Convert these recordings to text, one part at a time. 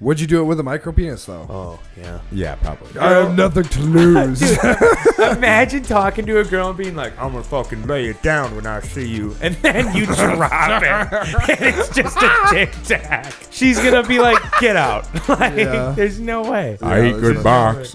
Would you do it with a micro penis though? Oh, yeah. Yeah, probably. I have nothing to lose. Imagine talking to a girl and being like, I'm gonna fucking lay it down when I see you. And then you drop it. And it's just a tic tac. She's gonna be like, get out. Like, there's no way. I eat good box.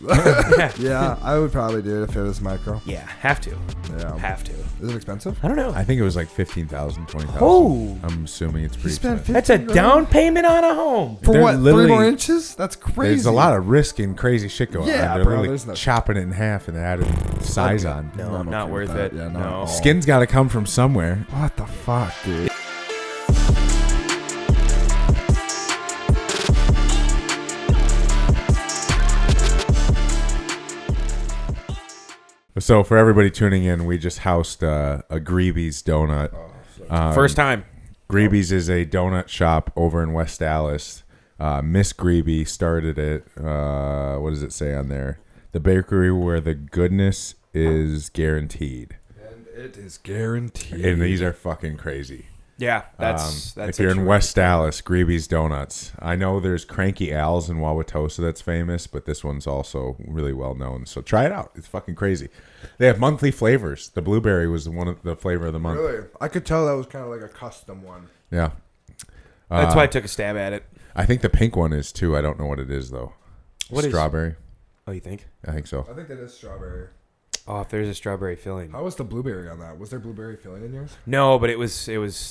Yeah, I would probably do it if it was micro. Yeah, have to. Yeah. Have to. Is it expensive? I don't know. I think it was like 15,000, 20,000. Oh. I'm assuming it's pretty spent expensive. That's a down payment on a home. For They're what? 3 literally- more inches? That's crazy. There's a lot of risk and crazy shit going Yeah, on. They're bro, literally there's no- chopping it in half and adding size on. No, I'm not okay worth with that. it. Yeah, not at all. no. Skin's got to come from somewhere. What the fuck, dude? So for everybody tuning in, we just housed a Greeby's donut. First time. Greeby's is a donut shop over in West Dallas. Miss Greeby started it. What does it say on there? The bakery where the goodness is guaranteed. And it is guaranteed. And these are fucking crazy. Yeah, that's if you're in West Dallas, Greeby's Donuts. I know there's Cranky Al's in Wauwatosa that's famous, but this one's also really well known. So try it out. It's fucking crazy. They have monthly flavors. The blueberry was one of the flavor of the month. Really? I could tell that was kind of like a custom one. Yeah. That's why I took a stab at it. I think the pink one is too. I don't know what it is though. What is- Strawberry? Oh, you think? I think so. I think that is strawberry. Oh, if there's a strawberry filling. How was the blueberry on that? Was there blueberry filling in yours? No, but it was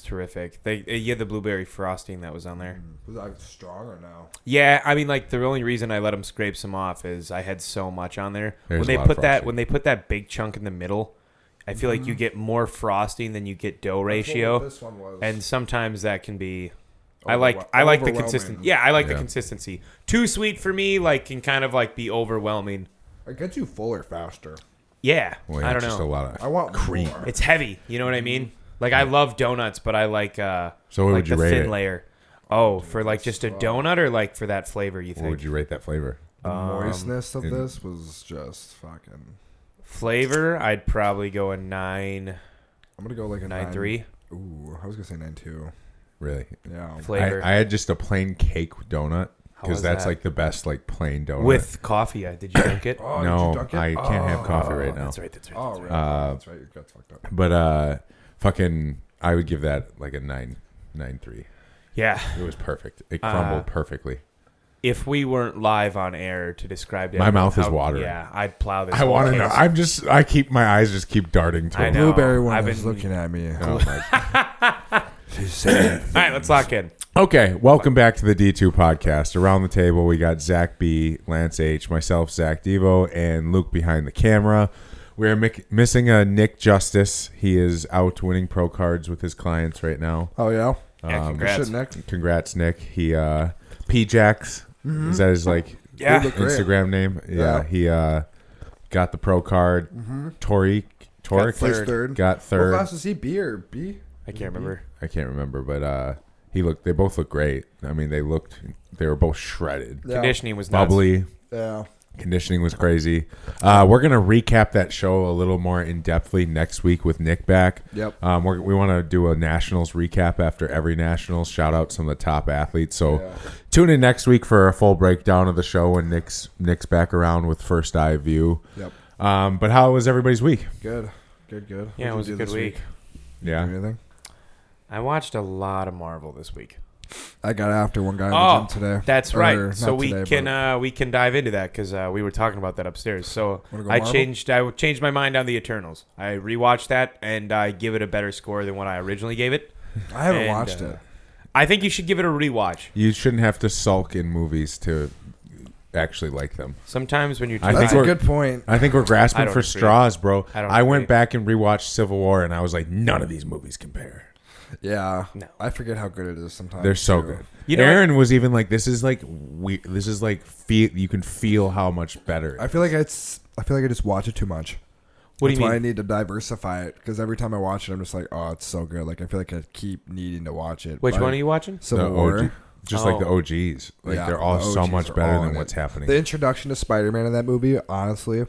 terrific. You had the blueberry frosting that was on there. Was that strong or no? Yeah, I mean, like the only reason I let them scrape some off is I had so much on there. There's When they a lot of put that frosting. when they put that big chunk in the middle, I feel like you get more frosting than you get dough ratio, This one was. and sometimes that can be. I Overwhel- like the overwhelming. consistency. Yeah, I like the Yeah. consistency. Too sweet for me, like can kind of like be overwhelming. It gets you fuller faster. Yeah, Well, yeah, I don't just know. a lot of I want cream. more. It's heavy. You know what I mean? Like I love donuts, but I like So what like would you the rate thin it? layer. Oh, for like just a donut or like for that flavor? You What think would you rate that flavor? The moistness of in- this was just fucking. flavor? I'd probably go a 9, I'm gonna go like a 9.3 Ooh, I was gonna say 9.2. Really? Yeah. flavor I had just a plain cake donut How was because that's that? like the best like plain donut. with coffee. Did you drink it? Oh, did no, you dunk it? I can't have coffee right now. That's right. That's right. Oh, right. That's right. Your gut's fucked up. But fucking, I would give that like a 9.3. Yeah. It was perfect. It crumbled perfectly. If we weren't live on air to describe it, My mouth is watering. Yeah, I'd plow this. I whole want to case. know. My eyes just keep darting to I it. know. Blueberry one I've is been- looking at me. Oh my. She's saying. All right, let's lock in. Okay, welcome back to the D2 podcast. Around the table, we got Zach B, Lance H, myself, Zach Devo, and Luke behind the camera. We're missing a Nick Justice. He is out winning pro cards with his clients right now. Oh yeah. Yeah, congrats. Shit, Nick. Congrats, Nick. He P-Jax. Is that his like Yeah. Dude, look great. Instagram name? Yeah. He got the pro card. Toric Placed third. got What third. class is he? B or B? I can't remember. I can't remember, but they both look great. I mean, they were both shredded. Yeah. Conditioning was nuts. Bubbly. Yeah. Conditioning was crazy. We're going to recap that show a little more in-depthly next week with Nick back. Yep. We want to do a Nationals recap after every Nationals, shout out some of the top athletes. So tune in next week for a full breakdown of the show when Nick's back around with First Eye View. Yep. But how was everybody's week? Good. Yeah, it was a good week. Yeah. Anything? I watched a lot of Marvel this week. I got after one guy in the gym today. That's Or right. not So today, we can dive into that because we were talking about that upstairs. So Wanna go I Marvel? changed my mind on the Eternals. I rewatched that and I give it a better score than what I originally gave it. but I haven't and, watched it. I think you should give it a rewatch. You shouldn't have to sulk in movies to actually like them. Sometimes when you're too I think That's a we're- good point. I think we're I grasping don't for agree. straws, bro. I don't I went agree. back and rewatched Civil War, and I was like, none of these movies compare. Yeah. No. I forget how good it is sometimes. They're so too. good. You know Aaron was even like, "This is like you can feel how much better." I feel like I just watch it too much. What That's do you why I mean? need to diversify it because every time I watch it, I'm just like, oh, it's so good. Like I feel like I keep needing to watch it. Which But one are you watching? Civil The War. OG just like the Oh. OGs, like Yeah, they're all the so OGs much are better all than in what's it. happening. The introduction to Spider-Man in that movie, honestly,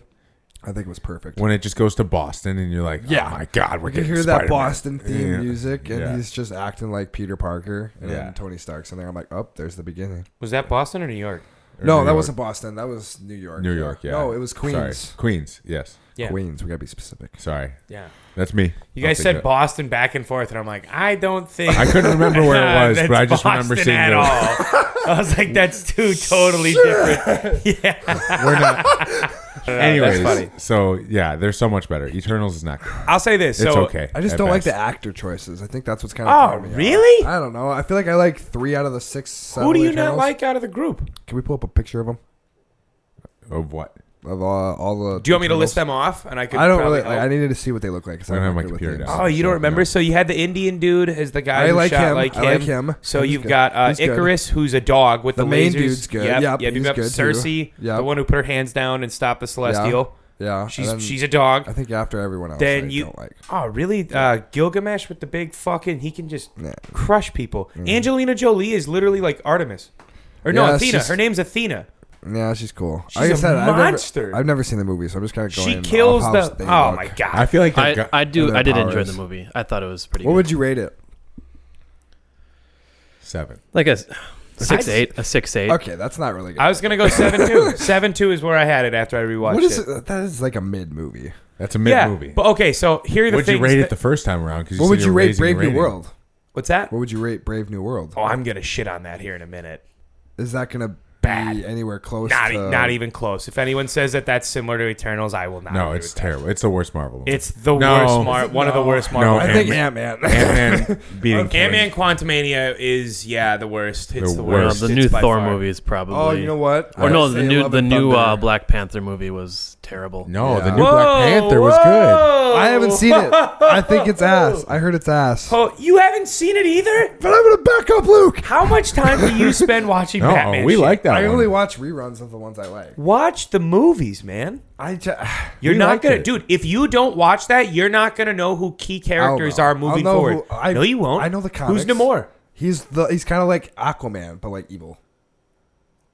I think it was perfect. When it just goes to Boston and you're like, Yeah. oh my God, we're You getting hear Spider-Man. that Boston theme Yeah. music, and Yeah. he's just acting like Peter Parker, and Yeah. then Tony Stark's in there. I'm like, oh, there's the beginning. Was that Boston or New York? Or No, New that York. wasn't Boston. That was New York. New York, yeah. No, it was Queens. Sorry. Queens, yes. Yeah. Queens. We gotta be specific. Sorry. Yeah. That's me. You I'll guys take said that. Boston back and forth, and I'm like, I don't think. I couldn't remember where it was, that's but I just remember Boston seeing at it. all. I was like, that's two totally different. Yeah. We're not. Anyways, That's funny. so yeah, they're so much better. Eternals is not good. I'll say this. It's So okay. I just at don't like best. the actor choices. I think that's what's kind of. Oh, throwing me really? off. I don't know. I feel like I like 3 out of the 6. Who do you not Eternals. like out of the group? Can we pull up a picture of them? Of what? Of all the. Do you want me to list Eternals? them off? And I could. I don't probably really. help? I needed to see what they look like. 'Cause I don't have my I'm not good with computer names. down. Oh, you don't So, remember? no. So you had the Indian dude as the guy I who like shot him. like I him. like him. So He's you've good. got He's good. Icarus, who's a dog with The the main lasers. dude's good. Yep. Yep, You've he's got good, too. Cersei, Yep. the one who put her hands down and stopped the Celestial. Yeah. and then She's a dog. I think after everyone else, Then I you. don't like. Oh, really? Gilgamesh with the big fucking. He can just Nah. crush people. Angelina Jolie is literally like Artemis. Or no, Yeah, Athena. she's- Her name's Athena. Yeah, she's cool. She's a monster. I've never seen the movie, so I'm just kind of going. She kills off how the. they Oh look. my god. I feel like they've I got- I their did enjoy powers. the movie. I thought it was pretty What good. would you rate it? 7. Like a 6.8, a 6.8. Okay, that's not really good. I was gonna go 7-2. 7-2 is where I had it after I rewatched What is it. it? That is like a mid movie. That's a mid Yeah, movie. but okay. So here are the What'd things. you rate that- it the first time around? 'Cause What said would you rate raising Brave the New rating. World? What's that? What would you rate Brave New World? Oh, I'm gonna shit on that here in a minute. Is that gonna Bad. be anywhere close? Not even close. If anyone says that that's similar to Eternals, I will not. No, agree it's with that. terrible. It's the worst Marvel movie. It's the No. worst. One of the worst Marvel. No, I movies. think Ant-Man. Ant-Man beating Ant-Man Quantumania is the worst. It's The the worst. worst. the It's new by Thor far. movie is probably. Oh, you know what? Or no, I'd the say new Love the and new Thunder. Black Panther movie was terrible. No, the Yeah. new Black Panther was good. I haven't seen it. I think it's ass. I heard it's ass. Oh, you haven't seen it either? But I'm gonna back up Luke. How much time do you spend watching No, Batman? we shit? like that I one. only watch reruns of the ones I like. Watch the movies, man. You're We not liked gonna, it. dude. If you don't watch that, you're not gonna know who key characters I'll are know. moving I'll know forward. who- No, you won't. I know the Who's comics. Namor? He's kind of like Aquaman, but like evil.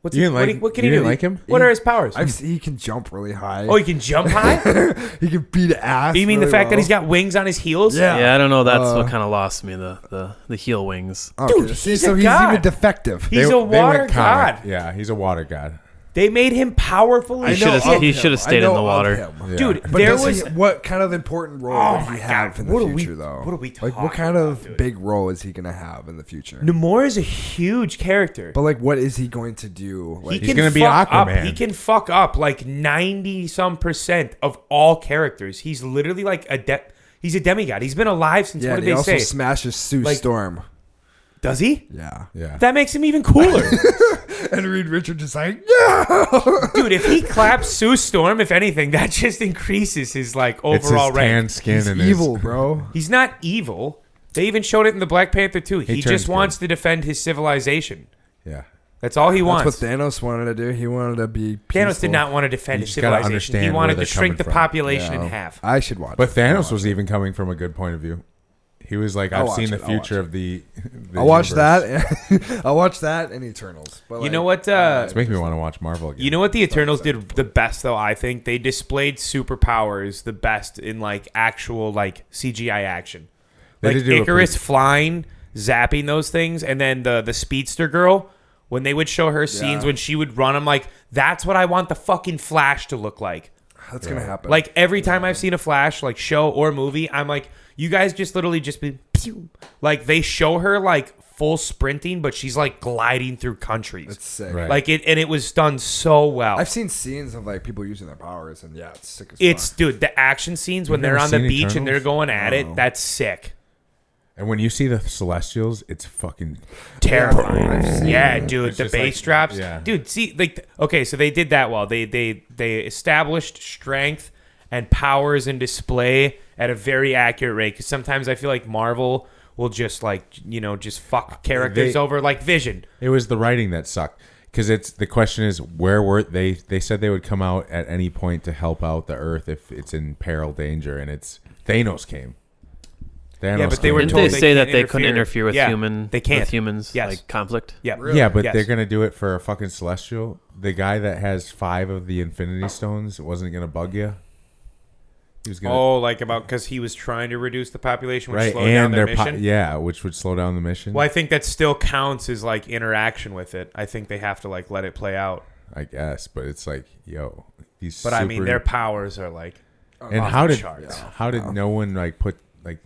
What's You he, didn't what, like- he- what can you he didn't do? like him? What are his powers? He can jump really high. Oh, he can jump high. He can beat ass. You mean the really fact that well. he's got wings on his heels? Yeah. Yeah, I don't know. That's Uh, what kind of lost me the heel wings. Okay, Dude, see, he's so a he's god. even defective. He's a They went water comic. god. Yeah, he's a water god. They made him powerful I as know should've- shit. of he him. should've I stayed in know the of water. him. Yeah. Dude, But there does was. what kind of important role Oh would my he have God, in the what are we- future, though? what are we like? What talking kind of about, dude? big role is he gonna have in the future? Namor is a huge character. But like, what is he going to do? Like, He's gonna be fuck up. Aquaman. He can fuck up like 90% of all characters. He's literally like he's a demigod. He's been alive since yeah, what and did he they also say? smashes Sue Like- Storm. Does he? Yeah, Yeah. That makes him even cooler. and Reed Richards just like, yeah. Dude, if he claps Sue Storm, if anything, that just increases his like It's his overall tan rank. skin He's and evil, his, bro. He's not evil. They even showed it in the Black Panther too. He turns just wants good. to defend his civilization. Yeah. That's all he That's wants. what Thanos wanted to do. He wanted to be peaceful. Thanos did not want to defend You his just gotta civilization. He understand wanted where to they're shrink the coming from. population in Yeah. half. I should watch. But it. Thanos was even coming from a good point of view. He was like, I'll I've watch seen the it, I'll watch future it. of the I'll watch universe. that. I'll watch that and Eternals. But You like, know what? It's making me want to watch Marvel again. You know what the Eternals did the best though, I think? They displayed superpowers the best in like actual like CGI action. They Like did do a Icarus pretty- flying, zapping those things, and then the speedster girl, when they would show her scenes Yeah. when she would run, I'm like, that's what I want the fucking Flash to look like. That's gonna happen. Like every time I've seen a Flash like show or movie, I'm like, you guys just literally just be pew. Like they show her like full sprinting, but she's like gliding through countries. it's sick. Right. Like it was done so well. I've seen scenes of like people using their powers, and yeah, it's sick as It's fuck. dude, the action scenes when You've they're never on the seen beach and they're Eternals? going at No. it, that's sick. And when you see the Celestials, it's fucking Terrifying. I've seen Yeah, it. dude, It's the just bass like- drops. yeah. Dude, see like okay, so they did that well. They established strength and powers and display at a very accurate rate cuz sometimes I feel like Marvel will just like, just fuck characters They- over like Vision. It was the writing that sucked because it's the question is where were they? They said they would come out at any point to help out the Earth if it's in peril danger, and it's Thanos came. Thanos Yeah, but they came. were Didn't told they they say can't that they couldn't interfere. interfere with Yeah, they can't. with humans Yes. like conflict? Yeah. Really? Yeah, but Yes. they're gonna do it for a fucking Celestial. The guy that has 5 of the Infinity Stones wasn't gonna bug you. He was gonna, Oh, like about because he was trying to reduce the population, which right, slowed down and their their mission. which would slow down the mission. Well, I think that still counts as like interaction with it. I think they have to like let it play out. I guess, but it's like, yo, these. But I mean, their powers are like. And off how the did charts. no one like put like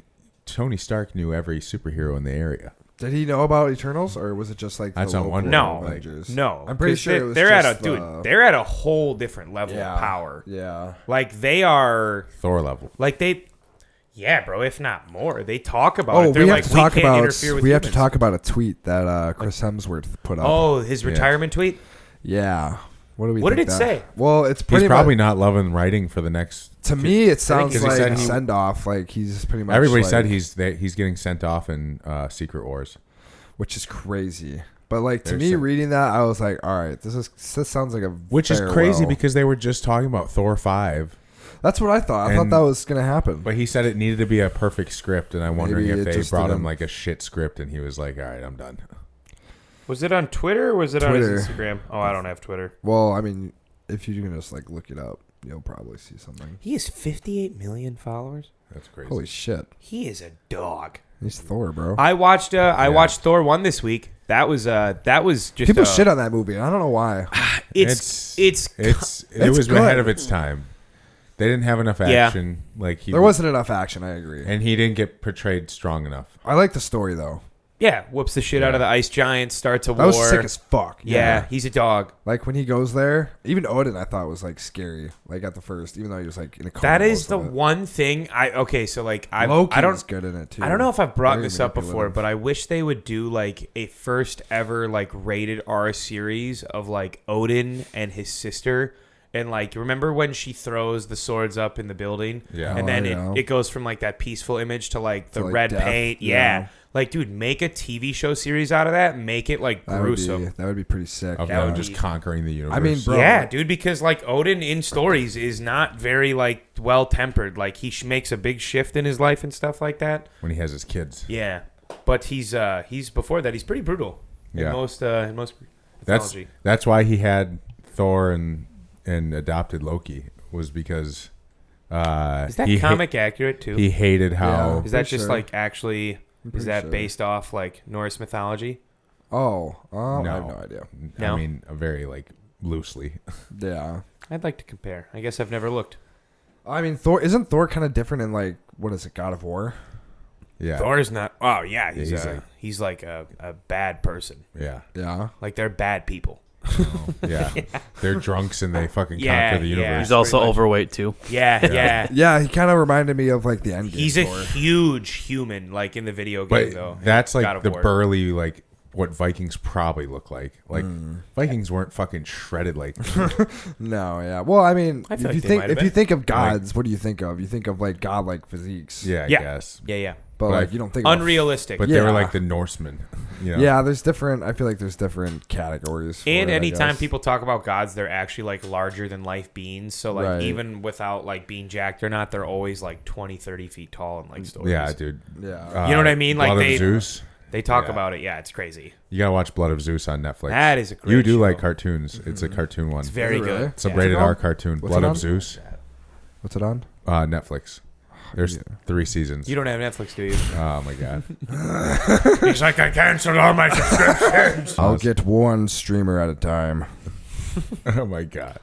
Tony Stark knew every superhero in the area? Did he know about Eternals, or was it just like That's the not local one- No, Avengers? no. I'm pretty 'Cause sure it was they're just at a dude. They're at a whole different level of power. Yeah. Like they are. Thor level. Like they. Yeah, bro. If not more, they talk about. Oh, it. They're we have like, to talk we can't about. interfere with We have to humans. talk about a tweet that Chris Hemsworth put up. Oh, his retirement tweet. Yeah. What do we? What think did it that- say? Well, it's He's pretty probably much, not loving writing for the next. to me. It sounds 'cause he like said a he- send off. Like he's pretty much. Everybody like, said he's getting sent off in Secret Wars. which is crazy. But like to They're me, saying- reading that, I was like, all right, this sounds like a Which is farewell. crazy because they were just talking about Thor 5. That's what I thought. I thought And- that was gonna happen. But he said it needed to be a perfect script, and I'm wondering Maybe if it they just brought him didn't- like a shit script, and he was like, "All right, I'm done." Was it on Twitter or was it Twitter. on his Instagram? Oh, I don't have Twitter. Well, I mean, if you can just like look it up, you'll probably see something. He has 58 million followers. That's crazy. Holy shit, He is a dog. he's Thor, bro. I watched Thor 1 this week. That was just People shit on that movie. I don't know why. it It's was good. ahead of its time. They didn't have enough Yeah. action. Like he There wasn't enough action. I agree. and he didn't get portrayed strong enough. I like the story though. yeah, whoops the shit out of the ice giant, starts a That war. was sick as fuck. yeah, he's a dog. Like when he goes there, even Odin, I thought was like scary. Like at the first, even though he was like in a coma. That is most the of it. one thing so like Loki I don't is good in it too. I don't know if I've brought Very this up before, manipulative. but I wish they would do like a first ever like rated R series of like Odin and his sister. And like, remember when she throws the swords up in the building? Yeah. And Oh, then yeah. it goes from like that peaceful image to like the To, like, red death. paint. Yeah. Yeah. Like, dude, make a TV show series out of that. Make it like gruesome. That would be pretty sick. Of That them would just be- conquering the universe. I mean, bro. Yeah, dude, because like Odin in stories is not very like well tempered. Like he makes a big shift in his life and stuff like that. when he has his kids. Yeah, but he's before that he's pretty brutal. Yeah. In most That's mythology. that's why he had Thor and adopted Loki was because Is that he comic accurate too? he hated how Yeah. Is that Pretty just sure. like actually? I'm Is pretty that sure. based off like Norse mythology? Oh, I No. have no idea. No? I mean very like loosely. Yeah. I'd like to compare. I guess I've never looked. I mean, isn't Thor kind of different in like what is it, God of War? Yeah. Thor's not. Oh yeah, he's like- like a bad person. Yeah. Yeah. Like they're bad people. Yeah. They're drunks and they fucking Yeah, conquer the yeah. universe. He's also pretty much. overweight too. Yeah, yeah. Yeah, he kind of reminded me of like the end game. He's a Thor. huge human, like in the video game, But though. that's God like of the War. burly like what Vikings probably look like. Like Vikings weren't fucking shredded like No, yeah. Well, I mean, I feel if like you they think might have if you been. think of gods, what do you think of? You think of like godlike physiques. yeah, I Yeah. guess. Yeah, yeah. But But like you don't think of Unrealistic. But they were Yeah. like the Norsemen. You know? Yeah, there's different. I feel like there's different categories. For And it, I anytime guess. people talk about gods, they're actually like larger than life beings. So like Right. even without like being jacked or not, they're always like 20, 30 feet tall in like stories. Yeah, dude. Yeah. You know what I mean? Like, Blood they- of Zeus. They talk Yeah. about it. Yeah, it's crazy. You gotta watch Blood of Zeus on Netflix. That is a great You do show. like cartoons. It's a cartoon one. It's very Is it really? good. It's a Yeah. rated What's it R called? cartoon. What's Blood it of on? Zeus. What's it on? Netflix. There's 3 seasons. You don't have Netflix, do you? Oh my god. He's like, I canceled all my subscriptions. I'll get one streamer at a time. Oh my god.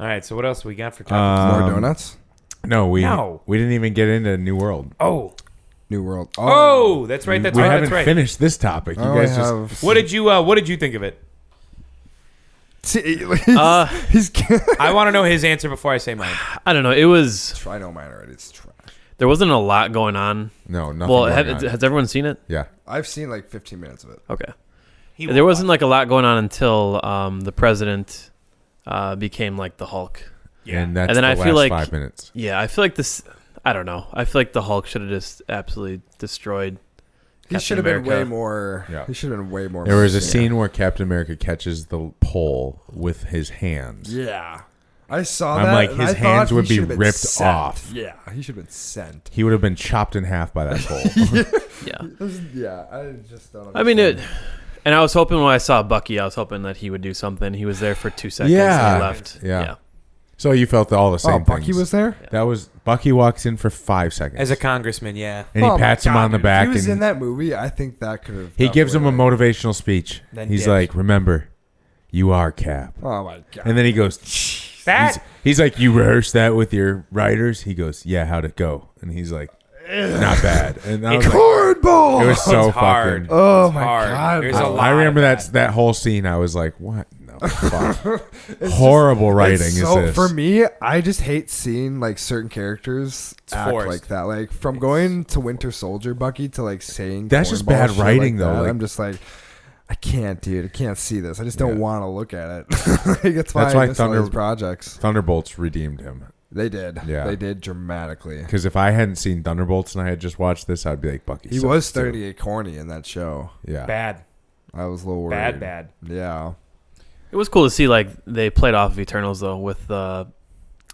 All right, so what else we got for topics? More donuts. No, we No. didn't even get into New World. New World. Oh, that's right. That's we right. haven't That's right. finished this topic. You Oh, guys I just have- What did you think of it? See, Uh, he's. I want to know his answer before I say mine. I don't know. It was I know mine already. It's trash. there wasn't a lot going on. no nothing. Well, going on. has everyone seen it? Yeah. I've seen like 15 minutes of it. Okay. He There wasn't like a lot going on until the president became like the Hulk. Yeah. And that's And then the I last feel like 5 minutes. Yeah, I feel like this. I don't know. I feel like the Hulk should have just absolutely destroyed. He Captain should have been America. way more. Yeah. He should have been way more. There was a menacing. scene where Captain America catches the pole with his hands. Yeah, I saw I'm that. like, and his I thought hands he would be should have been ripped sent. off. Yeah, he should have been sent. He would have been chopped in half by that pole. Yeah. Yeah, I just don't. I mean understand. it. And I was hoping when I saw Bucky, I was hoping that he would do something. He was there for 2 seconds Yeah. and he left. Yeah. So you felt all the same Bucky things. was there. That was Bucky walks in for 5 seconds As a congressman, yeah. and he Oh my pats him God, on the dude. back If he was and in that movie, I think that could have. he gives him a motivational speech. Then He's dipped. like, "Remember, you are Cap." Oh my god! And then he goes, That he's like, "You rehearsed that with your writers?" He goes, "Yeah, how'd it go?" And he's like, "Not bad." And I was like, cornball. it was so hard. fucking. Oh my hard. god! There's a lot I remember of that whole scene. I was like, "What? No, fuck." Horrible writing is this. For me, I just hate seeing like certain characters act forced. like that. Like from going to Winter Soldier, Bucky, to like saying That's just cornball bad shit writing, like though, that. like- I'm just like, I can't, dude. I can't see this. I just don't Yeah. want to look at it. Like, that's why I miss all these projects. Thunderbolts redeemed him. They did. Yeah. They did dramatically. Because if I hadn't seen Thunderbolts and I had just watched this, I'd be like, Bucky. He sucks, was too. starting to get corny in that show. Yeah. bad. I was a little worried. Bad. Yeah. It was cool to see like they played off of Eternals though with Celestial.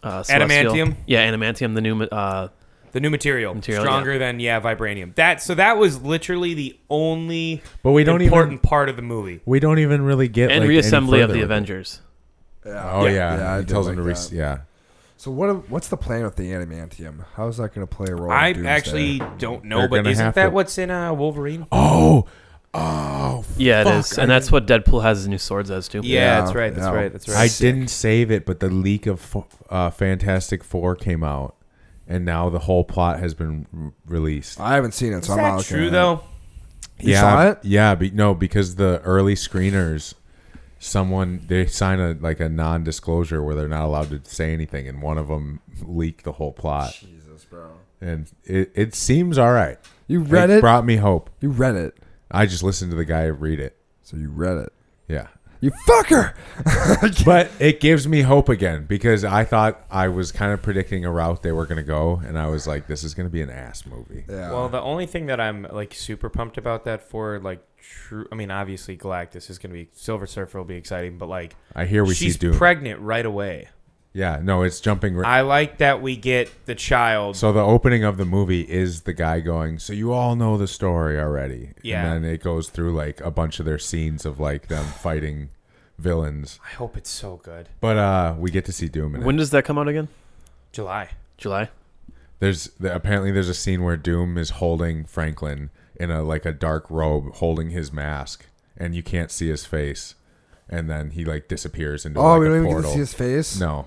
Adamantium? Yeah, adamantium. The new The new material, Material, stronger than vibranium. That was literally the only But we don't important part of the movie. We don't even really get and like, any reassembly of further the with it. Avengers. Yeah. Oh yeah, I he did tells like him to that. yeah. So what's the plan with the adamantium? How is that going to play a role? I in Doomsday? actually don't know, They're but gonna isn't have that to- what's in Wolverine? Oh, Yeah, it fuck, is, and that's what Deadpool has his new swords as too. Yeah, Yeah, that's right. That's yeah. right. That's I right. didn't save it, but the leak of Fantastic Four came out, and now the whole plot has been released. I haven't seen it, Is so I'm not that looking true at it. though? You saw it? Yeah, no, because the early screeners, they sign a non-disclosure where they're not allowed to say anything, and one of them leaked the whole plot, Jesus, bro. and it seems all right. You read it? Brought me hope. You read it. I just listened to the guy read it. So you read it. Yeah. You fucker! But it gives me hope again because I thought I was kind of predicting a route they were going to go, and I was like, this is going to be an ass movie. Yeah. Well, the only thing that I'm like super pumped about that for like true, I mean, obviously Galactus is gonna be Silver Surfer will be exciting, but like I hear we she's see Doom. pregnant right away. Yeah, no, it's jumping. I like that we get the child. So the opening of the movie is the guy going, so you all know the story already. Yeah. And then it goes through like a bunch of their scenes of like them fighting villains. I hope it's so good. But we get to see Doom in When it. does that come out again? July. July. Apparently there's a scene where Doom is holding Franklin in a dark robe, holding his mask, and you can't see his face. And then he like disappears into oh, like we a don't even get portal. to see his face? No.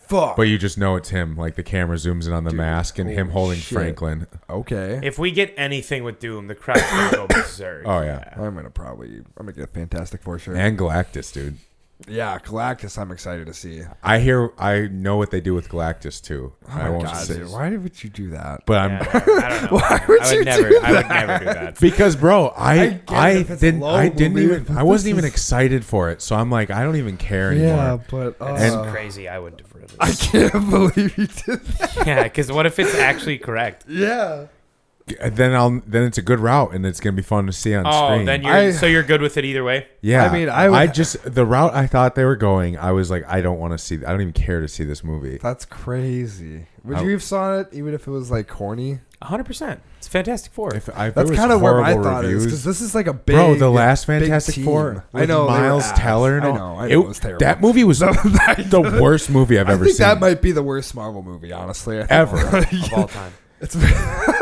Fuck. But you just know it's him. Like the camera zooms in on the Dude, mask and him holy holding shit. Franklin. Okay. If we get anything with Doom, the crowd's gonna go berserk. Oh yeah. I'm gonna get Fantastic Four shirt. And Galactus, dude. Yeah, Galactus. I'm excited to see. I know what they do with Galactus too. Oh I my won't god, say, dude! Why would you do that? but Yeah, I'm I don't know. Why would I you would never. do I would never do that. because bro, I get it if it's a low didn't movie, even but I wasn't this even is- excited for it. So I'm like, I don't even care anymore. Yeah, but That's And- crazy. I wouldn't have really. I can't believe you did that. Yeah, because what if it's actually correct? Yeah. Then it's a good route and it's gonna be fun to see on Oh, screen. then I- you're good with it either way. yeah. I mean, I would- the route I thought they were going. I was like, I don't want to see. I don't even care to see this movie. That's crazy. Would I- you have saw it even if it was like corny? 100%. It's Fantastic Four. If it That's was kind of where my horrible thought is reviews- because this is like a big. Bro, the last big Fantastic team. Four. I know they were Miles ass. Teller. And I all- know. I know. It was terrible. That movie was the worst movie I've I ever think seen. that might be the worst Marvel movie, honestly. I think. Ever. of all time. It's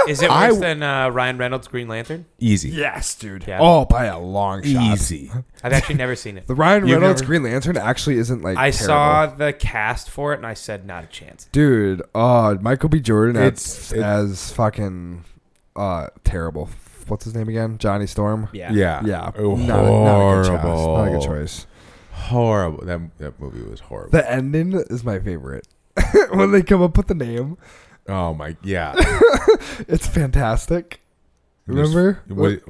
Is it I- worse than Ryan Reynolds' Green Lantern? Easy. yes, dude. Yeah. Oh, by a long shot. Easy. I've actually never seen it. The Ryan You've Reynolds never- Green Lantern actually isn't like. I terrible. saw the cast for it and I said, not a chance. Dude, Michael B. Jordan It's- as fucking terrible. What's his name again? Johnny Storm. Yeah. Yeah. Yeah, Oh, not a good choice. Not a good choice. Horrible. That movie was horrible. The ending is my favorite. When they come up with the name, Oh my. Yeah. it's fantastic. Remember?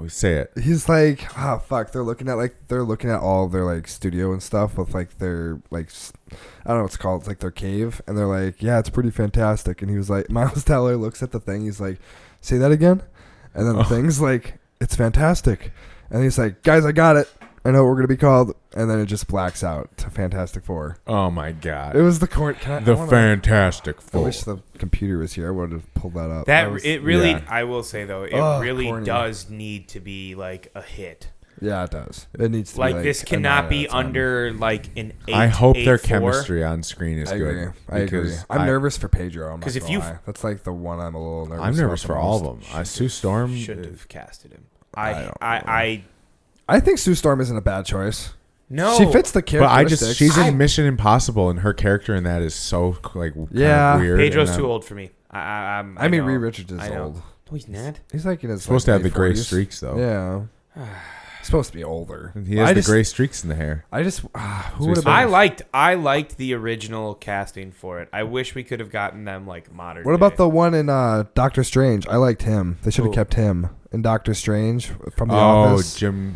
Say it. He's like, oh fuck, they're looking at all of their like studio and stuff with like their like I don't know what it's called, it's like their cave, and they're like, yeah, it's pretty fantastic. And he was like, Miles Teller looks at the thing, he's like, say that again, and then the thing's like, it's fantastic, and he's like, guys, I got it, I know what we're gonna be called, and then it just blacks out to Fantastic Four. Oh my god. It was the court. Fantastic I Four. wish the computer was here. I would have pulled that up. That was- it really, yeah. I will say though, it Oh, really corny. does need to be like a hit. Yeah, it does. It needs to Like, be this a cannot 9 be out of 10. under like an 8. I hope their 8-4. chemistry on screen is I good. agree. I agree. because I'm nervous for Pedro. I'm 'Cause not if gonna you- lie. That's like the one I'm a little nervous. I'm nervous about for the all of most. them. Sue Storm. Should have casted him. I I think Sue Storm isn't a bad choice. no. She fits the But characteristics. she's in Mission Impossible, and her character in that is so like kind Yeah. of weird. Pedro's and too I'm old for me. I mean, know. Reed Richards is I know. old. No, he's not. He's like in his supposed to have the late gray 40s. streaks though. Yeah. He's supposed to be older. He has I the just, gray streaks in the hair. I just who So would he's have been? I liked the original casting for it. I wish we could have gotten them like modern. What about the one in Doctor Strange? I liked him. They should have Who? kept him in Doctor Strange from The Oh, Office. Jim.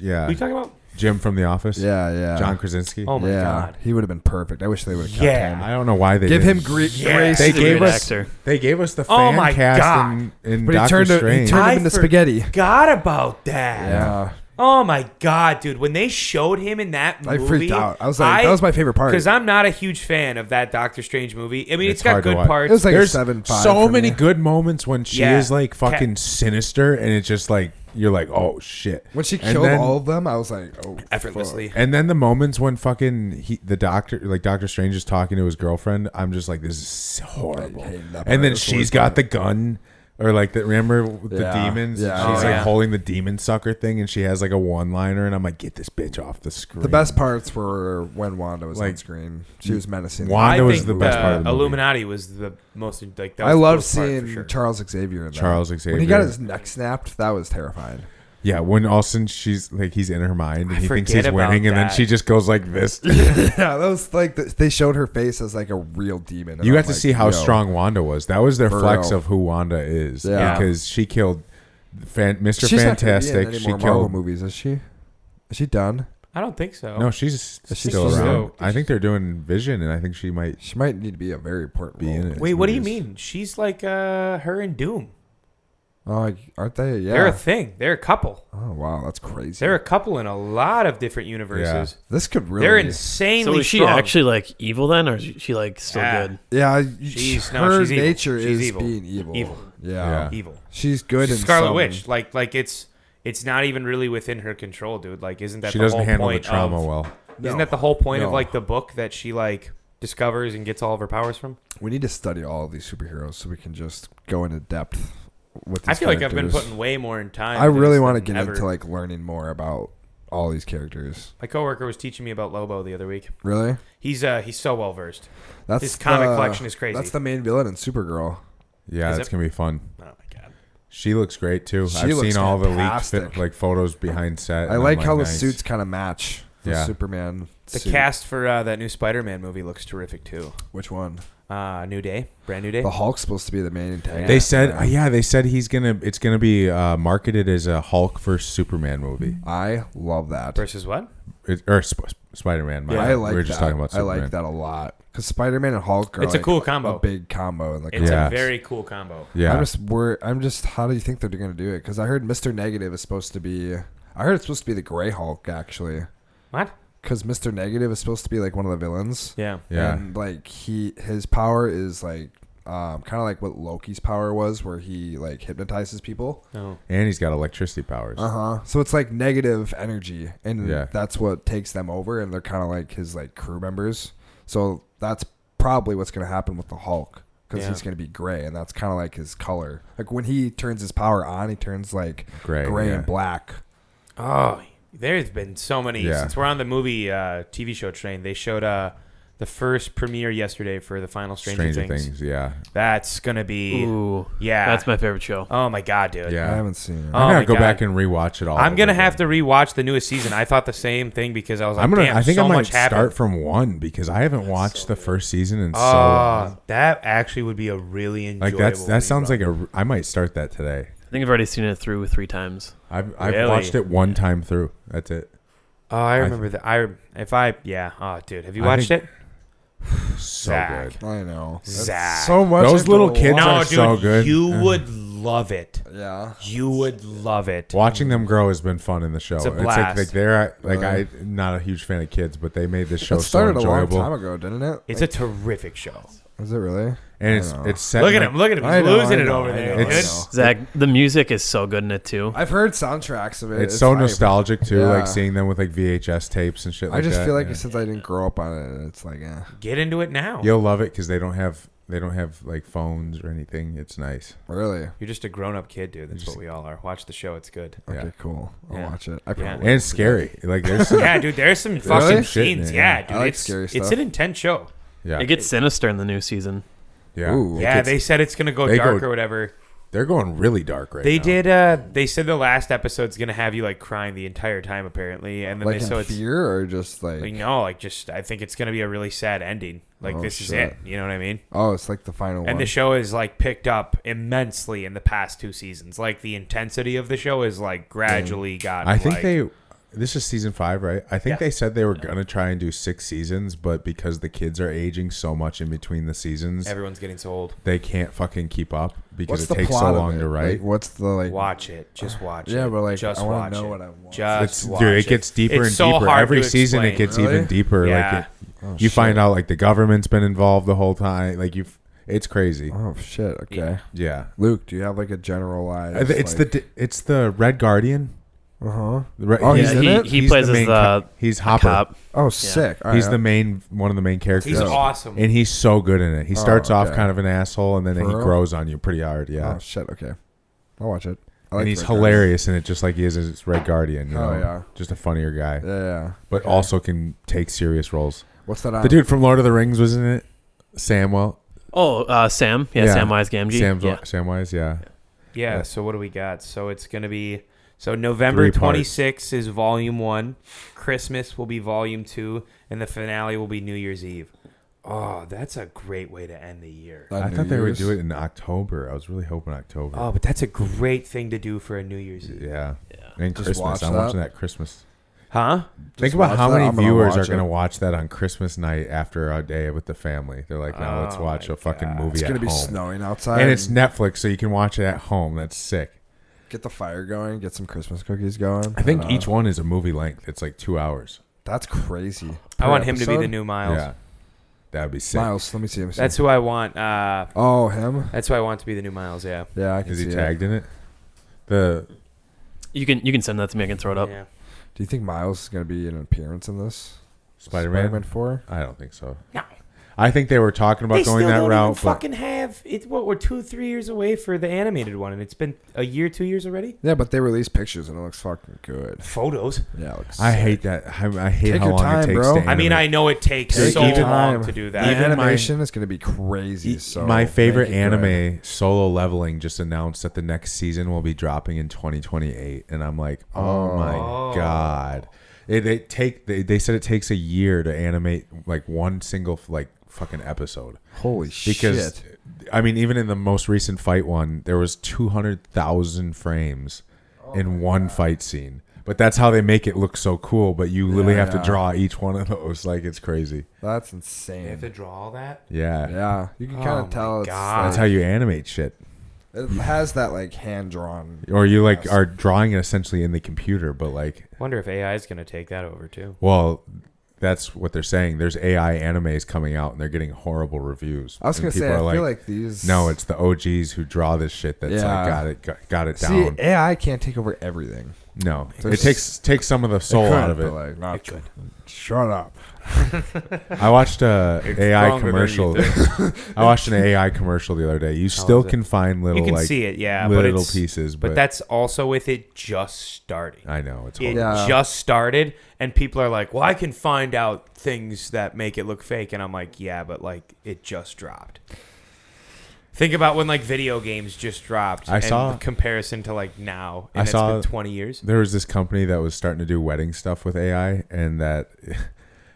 Yeah, What are you talking about? Jim from The Office. Yeah, yeah. John Krasinski. Oh my yeah, god. he would have been perfect. I wish they would have kept Yeah. him. I don't know why they Give him didn't. grace. Yes. They He's a gave great us. actor. They gave us the Oh fan my cast God. in But he Doctor turned Strange. him into spaghetti. Forgot about that. Yeah. Oh my god, dude! When they showed him in that movie, I freaked out. I was like, that was my favorite part. because I'm not a huge fan of that Doctor Strange movie. I mean, It's it's got hard to good watch. parts. It was like There's a 7.5 so for many me. good moments when she Yeah. is like fucking sinister, and it's just like you're like, oh shit. When she And killed then- all of them, I was like, oh, effortlessly. And then the moments when fucking the doctor, like Doctor Strange, is talking to his girlfriend, I'm just like, this is horrible. I hated that part. And then That's the she's worst got part. the gun, or like the remember with the Yeah. demons. Yeah. She's Oh, like yeah. holding the demon sucker thing, and she has like a one-liner, and I'm like, get this bitch off the screen. The best parts were when Wanda was on Like, screen. She was menacing. Wanda I was think the best part of the movie. Illuminati was the most like. That was I the loved coolest part, for seeing sure. Charles Xavier in that. Charles When he Xavier. got his neck snapped, that was terrifying. Yeah, when all of a sudden she's like, he's in her mind, and I he thinks forget he's winning, about and then that. she just goes like this. Yeah, that was like they showed her face as like a real demon. and You I'm got to like, see how yo. strong Wanda was. That was their For flex real. of who Wanda is. Yeah. Because she killed Mr. She's not gonna be in Fantastic. any She more Marvel killed. movies, is she? Is she done? I don't think so. No, she's she still still around. around? I think they're doing Vision, and I think she might. She might need to be a very important Be role. in it. Wait, what do you movies. mean? She's like her and Doom. Oh, aren't they? Yeah. They're a thing. They're a couple. Oh wow, that's crazy. They're a couple in a lot of different universes. This could really. They're insanely So is she strong. actually like evil then, or is she like still Yeah. good? Yeah, She's- no, her she's evil. nature She's is evil. being evil. Evil. Yeah. Evil. She's good in Scarlet some- Witch. Like it's not even really within her control, dude. Like, isn't that She the doesn't whole handle the point trauma of, well. Isn't No. that the whole point of No. like the book that she like discovers and gets all of her powers from? We need to study all of these superheroes so we can just go into depth with these I feel like I've been characters. putting way more in time. I really want want to get into like learning more about all these characters. My coworker was teaching me about Lobo the other week. Really? He's so well versed. That's His comic the- collection is crazy. That's the main villain in Supergirl. Yeah, Is that's it? gonna be fun. Oh my god. She looks great too. She I've looks seen all the leaked fantastic. like photos behind set. I and like I'm how the nice. suits kind of match the Yeah. Superman. The suit. cast for that new Spider-Man movie looks terrific too. Which one? New Day, brand new day. The Hulk's supposed to be the main antagonist. They said, they said it's gonna be marketed as a Hulk versus Superman movie, I love that. Versus what? Spider-Man. Yeah. I like we were that. just talking about I Superman. like that a lot because Spider-Man and Hulk are It's a like cool combo. a big combo. Like, It's Yeah. a very cool combo. Yeah, I'm just. How do you think they're gonna do it? Because I heard Mr. Negative is supposed to be. I heard it's supposed to be the Gray Hulk actually. What? Because Mr. Negative is supposed to be like one of the villains. Yeah. yeah. And like his power is like kind of like what Loki's power was, where he like hypnotizes people. No. And he's got electricity powers. So it's like negative energy, and Yeah. that's what takes them over, and they're kind of like his like crew members. So that's probably what's gonna happen with the Hulk, because Yeah. he's gonna be gray, and that's kind of like his color. Like when he turns his power on, he turns like Gray, gray yeah. and black. Oh, there's been so many. Yeah. Since we're on the movie TV show train, they showed the first premiere yesterday for the final Stranger Things. Yeah. That's gonna be Ooh, yeah. that's my favorite show. Oh my god, dude. Yeah. I haven't seen it. Oh I'm my gonna go God. back and rewatch it all. I'm gonna over have again. to rewatch the newest season. I thought the same thing because I was like, I'm gonna. damn, I think so I might much happened. start from 1 because I haven't watched the first season in so Oh, long. that actually would be a really enjoyable. Like that sounds rerun. like I might start that today. I think I've already seen it through 3 times. I've Really? watched it 1 time through. That's it. Oh, I remember that. Oh, dude, have you I watched think- it? So Zach. good. I know. That's Zach. so much. Those I have to little kids watch. are No, dude, so good. you Yeah. would love it. Yeah. You would love it. Watching them grow has been fun in the show. It's a blast. Like they're like Really? I'm not a huge fan of kids, but they made this show It so started a long enjoyable. time ago, didn't it? It's a terrific show. Is it really? And I know. it's set. Look at like- him. Look at him. I He's know, losing I it know, over I there. know, dude. I know. Zach, the music is so good in it too. I've heard soundtracks of it. It's so hype. nostalgic too, Yeah. like seeing them with like VHS tapes and shit. I like just that. feel like Yeah. since I didn't grow up on it, it's like, Get into it now. You'll love it because they don't have like phones or anything. It's nice. really? You're just a grown-up kid, dude. That's what we all are. Watch the show. It's good. Okay, Yeah. cool. I'll Yeah. watch it. I Yeah. probably And it's scary. Like there's some, Yeah, dude. There's some Really? fucking Shit in scenes. it, Yeah, yeah. dude. I like it's scary It's stuff. an intense show. yeah, It gets sinister in the new season. yeah. Ooh. It Yeah, gets- they said it's gonna go they dark go- or whatever. they're going really dark right They now. did. They said the last episode's gonna have you like crying the entire time, apparently, and then like they so in it's fear or just like, like no, like just I think it's gonna be a really sad ending. Like Oh, this is shit. it. You know what I mean? oh, it's like the final one. And the show is like picked up immensely in the past 2 seasons. Like the intensity of the show is like gradually gotten. I think like, this is season 5, right? I think Yeah. they said they were gonna try and do 6 seasons, but because the kids are aging so much in between the seasons, everyone's getting so old. they can't fucking keep up because What's it the takes plot so of long it? to write. Like, what's the like? Watch it. Just watch it. Yeah, but like, just I watch want to know it. what I want. Just watch Dude, it gets deeper It's and so deeper. hard Every to season it explain. gets Really? even deeper. Yeah. Like Oh, you shit. find out like the government's been involved the whole time. Like it's crazy. Oh shit. Okay. Yeah. Yeah. Luke, do you have like a generalized? It's the Red Guardian. Uh huh. Oh, he's in it? He he's plays the as main he's a Hopper. cop. Oh, sick. All He's right. the main one of the main characters. He's awesome. And he's so good in it. He Oh, starts off okay. kind of an asshole, and then For he real? grows on you pretty hard. Yeah, Oh shit. Okay. I'll watch it. I and he's Red Guardian. hilarious in it, just like he is as Red Guardian. You Oh, know? yeah. Just a funnier guy, Yeah, yeah. but Okay. also can take serious roles. What's that on? The dude from Lord of the Rings was in it. Samwell. Oh, Sam. Yeah, Yeah. Samwise Gamgee. Yeah. Samwise. Yeah. Yeah, so what do we got? So it's going to be November 3 parts. 26th is volume 1, Christmas will be volume 2, and the finale will be New Year's Eve. Oh, that's a great way to end the year. I thought they would do it in October. I was really hoping October. Oh, but that's a great thing to do for a New Year's Eve. Yeah. Yeah. And Just Christmas. watch I'm that. watching that Christmas. Huh? Think Just about watch how that. many I'm gonna viewers are watch going to it. watch that on Christmas night after a day with the family. They're like, no, let's Oh watch my a fucking God. movie It's at gonna be home. snowing outside, And it's Netflix, so you can watch it at home. That's sick. get the fire going, get some Christmas cookies going. I think each one is a movie length. It's like 2 hours. That's crazy. I Per want him to be the episode? new Miles. Yeah. That would be sick. Miles. Let me see him. That's who I want. Oh, him. That's who I want to be the new Miles, yeah. Yeah, I can Is see he it. tagged in it? The You can send that to me. I can throw it up. Yeah. Do you think Miles is gonna be an appearance in this Spider-Man? 4? I don't think so. No. I think they were talking about They going still that don't route, even but fucking have it. What, we're 2-3 years away for the animated one, and it's been a year, 2 years already. Yeah, but they released pictures and it looks fucking good. Photos. Yeah, it looks. I sick. hate that. I hate Take how your long time, it takes bro. to I I mean, animate. I know it takes Take so your long time. to do The that. Even animation is gonna be crazy. So my favorite make it good. anime, Solo Leveling, just announced that the next season will be dropping in 2028, and I'm like, oh my god! They said it takes a year to animate like one single like fucking episode. Holy Because shit! I mean, even in the most recent fight one, there was 200,000 frames in one fight scene. But that's how they make it look so cool. But you literally have to yeah. draw each one of those. Like, it's crazy. That's They insane. have to draw all that. Yeah. Yeah, you can Oh kind my of tell. It's God. That's how you animate shit. it has that like hand drawn. Or you like are drawing it essentially in the computer, but like, Wonder if AI is going to take that over too. well, that's what they're saying. There's AI animes coming out and they're getting horrible reviews. I was And gonna say, people I are feel like these. no, it's the OGs who draw this shit that's Yeah. like got it See, down. AI can't take over everything. No, There's- it takes some of the soul It could, out of but, it. Like, not It could. Shut up. I watched a AI stronger than you commercial. I watched an AI commercial the other day. You still is it? can find little You can like see it, yeah, but little it's, pieces, but that's also with it just starting. I know it's It horrible. Yeah. just started, and people are like, "Well, I can find out things that make it look fake," and I'm like, "Yeah, but like it just dropped." Think about when like video games just dropped. I and saw- the comparison to like now, I and it's saw- been 20 years. There was this company that was starting to do wedding stuff with AI, and that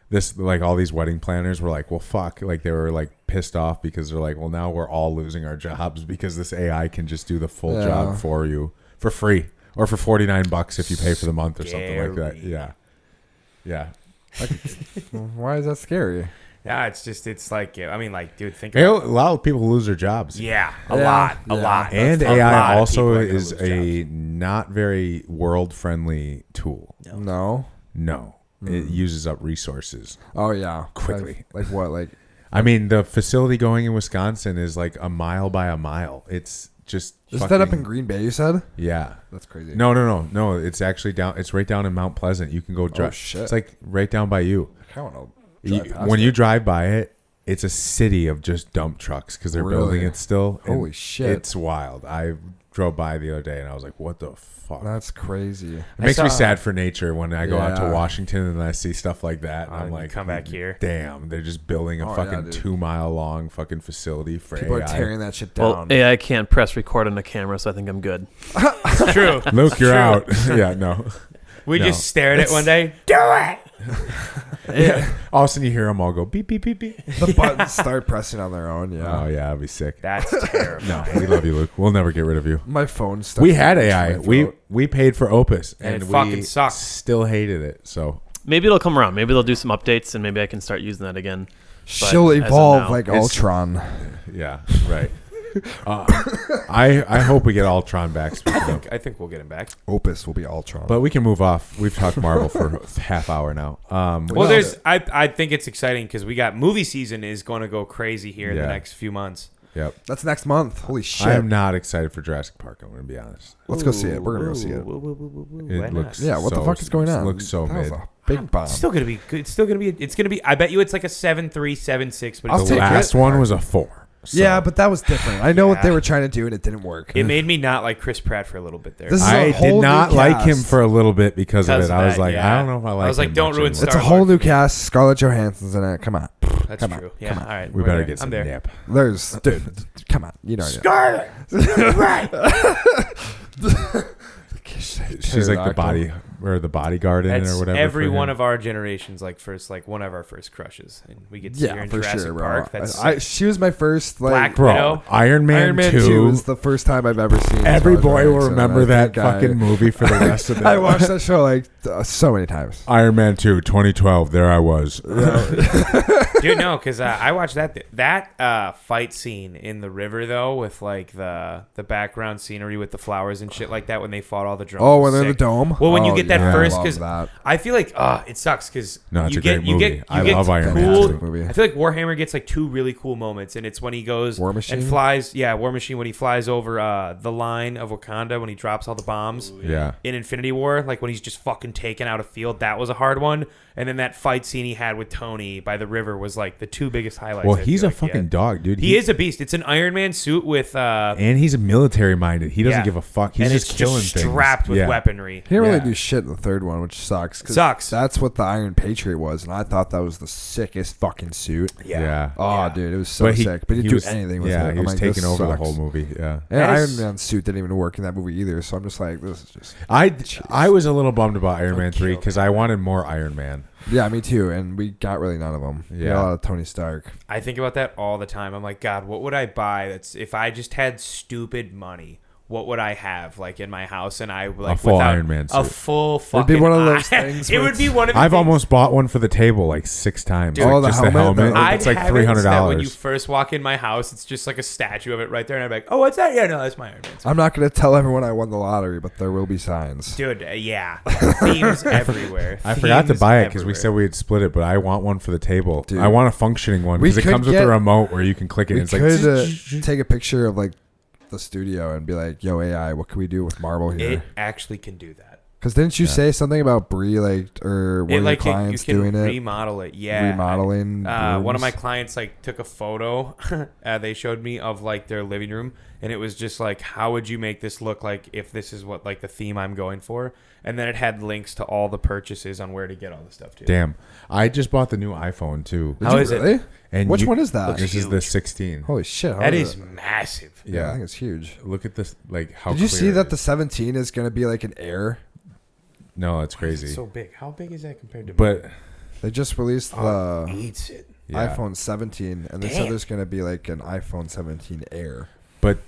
this like all these wedding planners were like, well, fuck, like they were like pissed off because they're like, well, now we're all losing our jobs because this AI can just do the full Yeah. job for you for free or for $49 if you pay for the month or something like that. Scary. Yeah, yeah. Why is that scary? Yeah, it's like, I mean, like, dude, think A about lot of people lose their jobs. Yeah, a Yeah, lot. And A lot AI of also people are gonna is lose a jobs. not very world-friendly tool. No. No. It uses up resources. Oh yeah. Quickly. Like what? Like I mean, the facility going in Wisconsin is like a mile by a mile. It's just is that up in Green Bay? You said. Yeah. That's crazy. No. It's actually down. It's right down in Mount Pleasant. You can go drive. Oh, shit. It's like right down by you. I kind of want to drive past When it. you drive by it, it's a city of just dump trucks because they're building Really? it still. and Holy shit. It's wild. I drove by the other day and I was like, what the fuck? That's crazy. It makes me saw- sad for nature when I go out to Yeah. Washington and I see stuff like that. And I'm and you like, come back here. Damn, they're just building a Oh, yeah, fucking dude. 2 mile long fucking facility for People AI. are tearing that shit Well, down. AI can't press record on the camera, so I think I'm good. It's true. Luke, you're True. out. Yeah, no. We No. just stared at it one day. Do it. Yeah. All of a sudden you hear them all go beep, beep, beep, beep. The buttons start pressing on their own. Yeah. Oh, yeah, that'd be sick. That's terrible. No, we love you, Luke. We'll never get rid of you. My phone stuck. We had in AI. my We throat. we paid for Opus, And and it we fucking sucked. still hated it. So Maybe it'll come around. Maybe they'll do some updates, and maybe I can start using that again. She'll as of evolve now, like it's- Ultron. yeah, right. I hope we get Ultron back. Speaking of. I think we'll get him back. Opus will be Ultron. But we can move off. We've talked Marvel for a half hour now. Well, No. there's. I think it's exciting because we got movie season is going to go crazy here in Yeah. the next few months. Yep. that's next month. Holy shit. I am not excited for Jurassic Park. I'm going to be honest. Let's go see it. We're gonna go see it. It looks Yeah. What the so- fuck is going on? It looks so that was mid. a big bomb. It's still gonna be good. It's still gonna be. It's gonna be. I bet you it's like a 7.3, 7.6. But I'll it's The take last it. one was a 4. So Yeah, but that was different. I know what they Yeah. were trying to do, and it didn't work. it made me not like Chris Pratt for a little bit there. This is a I whole did not new like him cast. for a little bit because of Because it. of I was that, like, yeah. I don't know if I like I was like, him don't much ruin anymore. It's a Star-Lord whole new for me. cast. Scarlett Johansson's in it. Come on. That's Come on. true. Yeah. Come on. All right. We we're better there. get some I'm there. nip. There's, dude. Come on. You know. Scarlet. right. She's like the body or the bodyguard in it That's or whatever. every for one him. of our generations, like one of our first crushes, and we get to see her Yeah, in for Jurassic sure, bro. Park. That's She was my first like Black Bro, Widow. Iron Man, Iron Man 2. 2 was the first time I've ever seen. Every Scarlett boy will Johansson, remember and I that think I- fucking movie for the rest of I their watched that show like so many times. Iron Man 2, 2012. There I was. Dude, no, because I watched that fight scene in the river though, with like the background scenery with the flowers and shit like that when they fought all the drones. Oh, was when they're in the sick. dome. Well, when you Oh, get that yeah, first, I love because that. I feel like it sucks because No, it's you a get great you movie. get I you love get Iron Man cool. too. Movie. I feel like Warhammer gets like two really cool moments, and it's when he goes War Machine? and flies. Yeah, War Machine when he flies over the line of Wakanda when he drops all the bombs. Yeah. In Infinity War, like when he's just fucking taking out a field, that was a hard one. And then that fight scene he had with Tony by the river was like the two biggest highlights. Well, I he's feel a like he fucking had. dog, dude. He is a beast. It's an Iron Man suit with And he's a military minded. He doesn't Yeah. give a fuck. He's and just it's killing just things. strapped with Yeah. weaponry. He didn't really Yeah. do shit in the third one, which sucks. 'cause Sucks. That's what the Iron Patriot was, and I thought that was the sickest fucking suit. Yeah. Oh, Yeah. dude, it was so sick. But he didn't was- do anything with yeah, it. he I'm was like, taking this over the sucks. whole movie. Yeah. And That Iron is- Man's suit didn't even work in that movie either. So I'm just like, this is just. I was a little bummed about Iron Man 3 killed because I wanted more Iron Man. Yeah, me too. And we got really none of them. We got Yeah. a lot of Tony Stark. I think about that all the time. I'm like, God, what would I buy? That's if I just had stupid money. What would I have like in my house? And I like full without- Iron Man a suit. full It'd fucking. be one of those things It where would be one of. The I've things- almost bought one for the table like 6 times. Dude. Like Oh, the just helmet? the helmet. I'd It's like have it so that $300. when you first walk in my house, it's just like a statue of it right there, and I'm like, oh, what's that? Yeah, no, that's my Iron Man. I'm not going to tell everyone I won the lottery, but there will be signs. Dude, yeah, themes everywhere. I forgot to Themes buy it because we everywhere. said we'd split it, but I want one for the table. Dude. I want a functioning one We because it could comes with get- a remote where you can click it. We And it's could like take a picture of like the studio and be like, yo, AI, what can we do with Marvel It here? actually can do that. Because didn't you Yeah. say something about Brie, like, or one It of your like you clients can doing it? remodel it. Yeah, Remodeling. One of my rooms? clients like took a photo they showed me of like their living room, and it was just like, how would you make this look like if this is what like the theme I'm going for? And then it had links to all the purchases on where to get all the stuff too. damn. I just bought the new iPhone too. Did How you is it? really? And Which you- one is that? This is the 16. Holy shit. how That is is it? massive. Yeah, I Yeah. think it's huge. Look at this. Like how. Did you clear see it that the is. 17 is going to be like an Air? No, it's It's crazy. so big. How big is that compared to? But They just released oh, the eats it. yeah. iPhone 17, and they said Damn. there's going to be like an iPhone 17 Air. But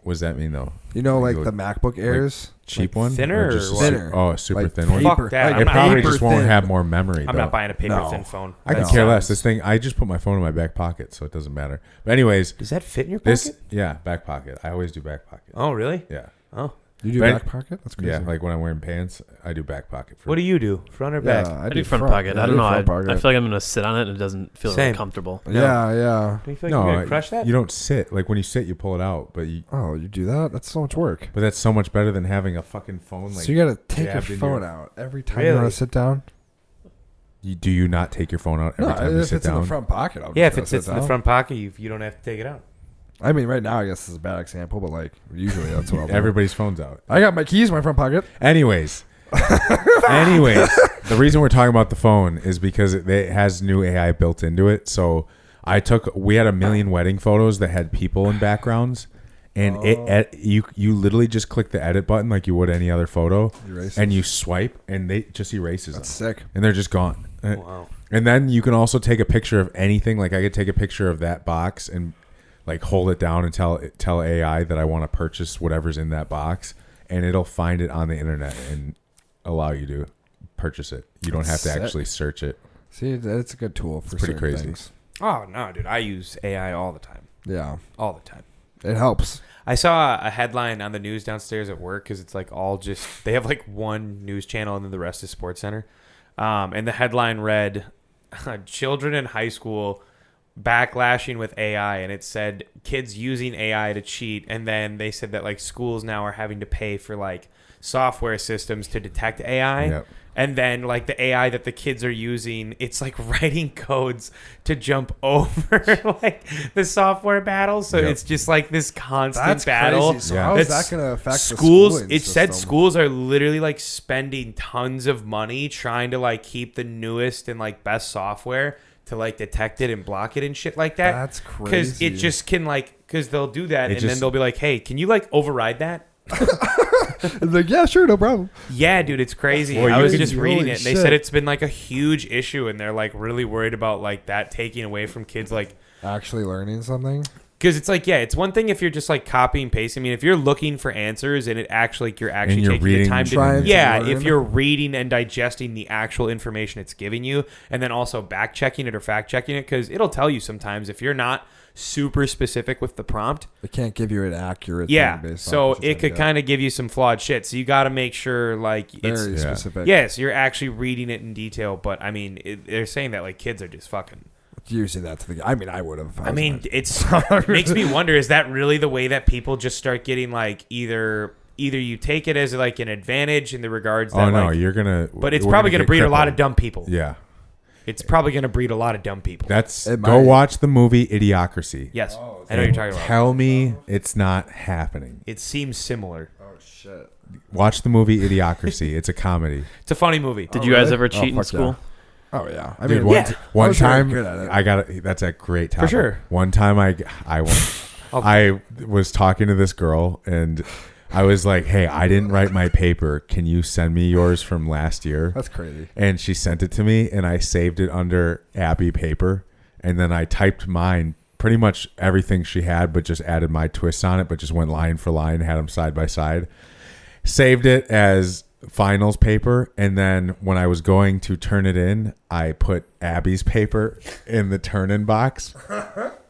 What does that mean though? You know, Like like the MacBook Airs, Cheap Like one? thinner Or just or a what? Thinner. Oh, a super Like thin one. Fuck that. Like I'm It not probably paper just won't thin. have more memory. I'm though. not buying a paper No. thin phone. I can That care less. sounds- This thing, I just put my phone in my back pocket, so it doesn't matter. But anyways, Does that fit in your pocket? this back pocket. I always do back pocket. Oh, really? Yeah, Oh. You do But- back pocket? That's crazy. yeah. Like when I'm wearing pants, I do back pocket. What do you do? Front or yeah, back? I do front pocket. Yeah, I don't know. front I pocket. feel like I'm gonna sit on it and it doesn't feel Same. really comfortable. Yeah, yeah. Do you feel like No, you're gonna crush that? you don't sit. Like when you sit, you pull it out. But Oh, you do that? That's so much work. that's so much better than having a fucking phone. Like So you gotta take your jabbed in phone your- out every time you Really? want to sit down. do you not take your phone out every time you if sit it's in down? the front pocket, I'll Yeah, just if go it sits sit in the down. front pocket, you don't have to take it out. I mean, right now, I guess this is a bad example, but like usually that's what I'll do. Everybody's phone's out. I got my keys in my front pocket. Anyways, the reason we're talking about the phone is because it has new AI built into it. So we had 1 million wedding photos that had people in backgrounds, and you literally just click the edit button like you would any other photo, Erases. and you swipe, and they just erases That's them, sick. and they're just gone. Wow. And then you can also take a picture of anything. Like I could take a picture of that box and like hold it down and tell AI that I want to purchase whatever's in that box, and it'll find it on the internet and allow you to purchase it. You don't have to Sick. actually search it. See, it's a good tool for pretty certain crazy. things. Oh no, dude! I use AI all the time. Yeah, All the time. it helps. I saw a headline on the news downstairs at work because it's like all just they have like one news channel and then the rest is Sports Center, and the headline read, "Children in high school backlashing with AI," and it said kids using AI to cheat, and then they said that like schools now are having to pay for like software systems to detect AI. Yep. And then, like, the AI that the kids are using, it's, like, writing codes to jump over, like, the software battle. So Yep. it's just, like, this constant That's battle. crazy. So Yeah. how is That's that going to affect schools? the schooling It said system? schools are literally, like, spending tons of money trying to, like, keep the newest and, like, best software to, like, detect it and block it and shit like that. That's crazy. Because it just can, like, because they'll do that and then just- they'll be like, hey, can you, like, override that? It's like, yeah, sure, no problem. Yeah, dude, it's crazy. Well, I you was can- just reading holy it. And they shit. said it's been like a huge issue, and they're like really worried about like that taking away from kids, like Actually learning something. because it's like it's one thing if you're just like copying pasting. I mean, if you're looking for answers and it actually like you're actually you're taking the reading- time Trying to to if learn. you're reading and digesting the actual information it's giving you, and then also back checking it or fact checking it, because it'll tell you sometimes if you're not super specific with the prompt. It can't give you an accurate Yeah, thing based so on what you're it could trying kind of give you some flawed shit. So you got to make sure like to get. it's Very Yeah. specific. yes, you're actually reading it in detail. But I mean, they're saying that like kids are just fucking. Using that to the. I mean, I would have. I mean, it makes me wonder: is that really the way that people just start getting like either you take it as like an advantage in the regards that Oh no, like, you're gonna. but it's we're probably going to get breed a lot crippled. of dumb people. Yeah, It's probably going to breed a lot of dumb people. that's It go might. watch the movie Idiocracy. Yes, Oh, I know what you're talking about. Tell me it's not happening. It seems similar. Oh shit. Watch the movie Idiocracy. It's a comedy. It's a funny movie. Did Oh, you guys really? ever Oh, cheat in fuck school? Oh yeah. I Dude, mean, one, yeah. one I was very time good at it. I got it. That's a great topic. sure. One time I was talking to this girl and I was like, "Hey, I didn't write my paper. Can you send me yours from last year?" That's crazy. And she sent it to me and I saved it under Abby paper and then I typed mine, pretty much everything she had, but just added my twists on it, but just went line for line, had them side by side. Saved it as finals paper, and then when I was going to turn it in, I put Abby's paper in the turn-in box.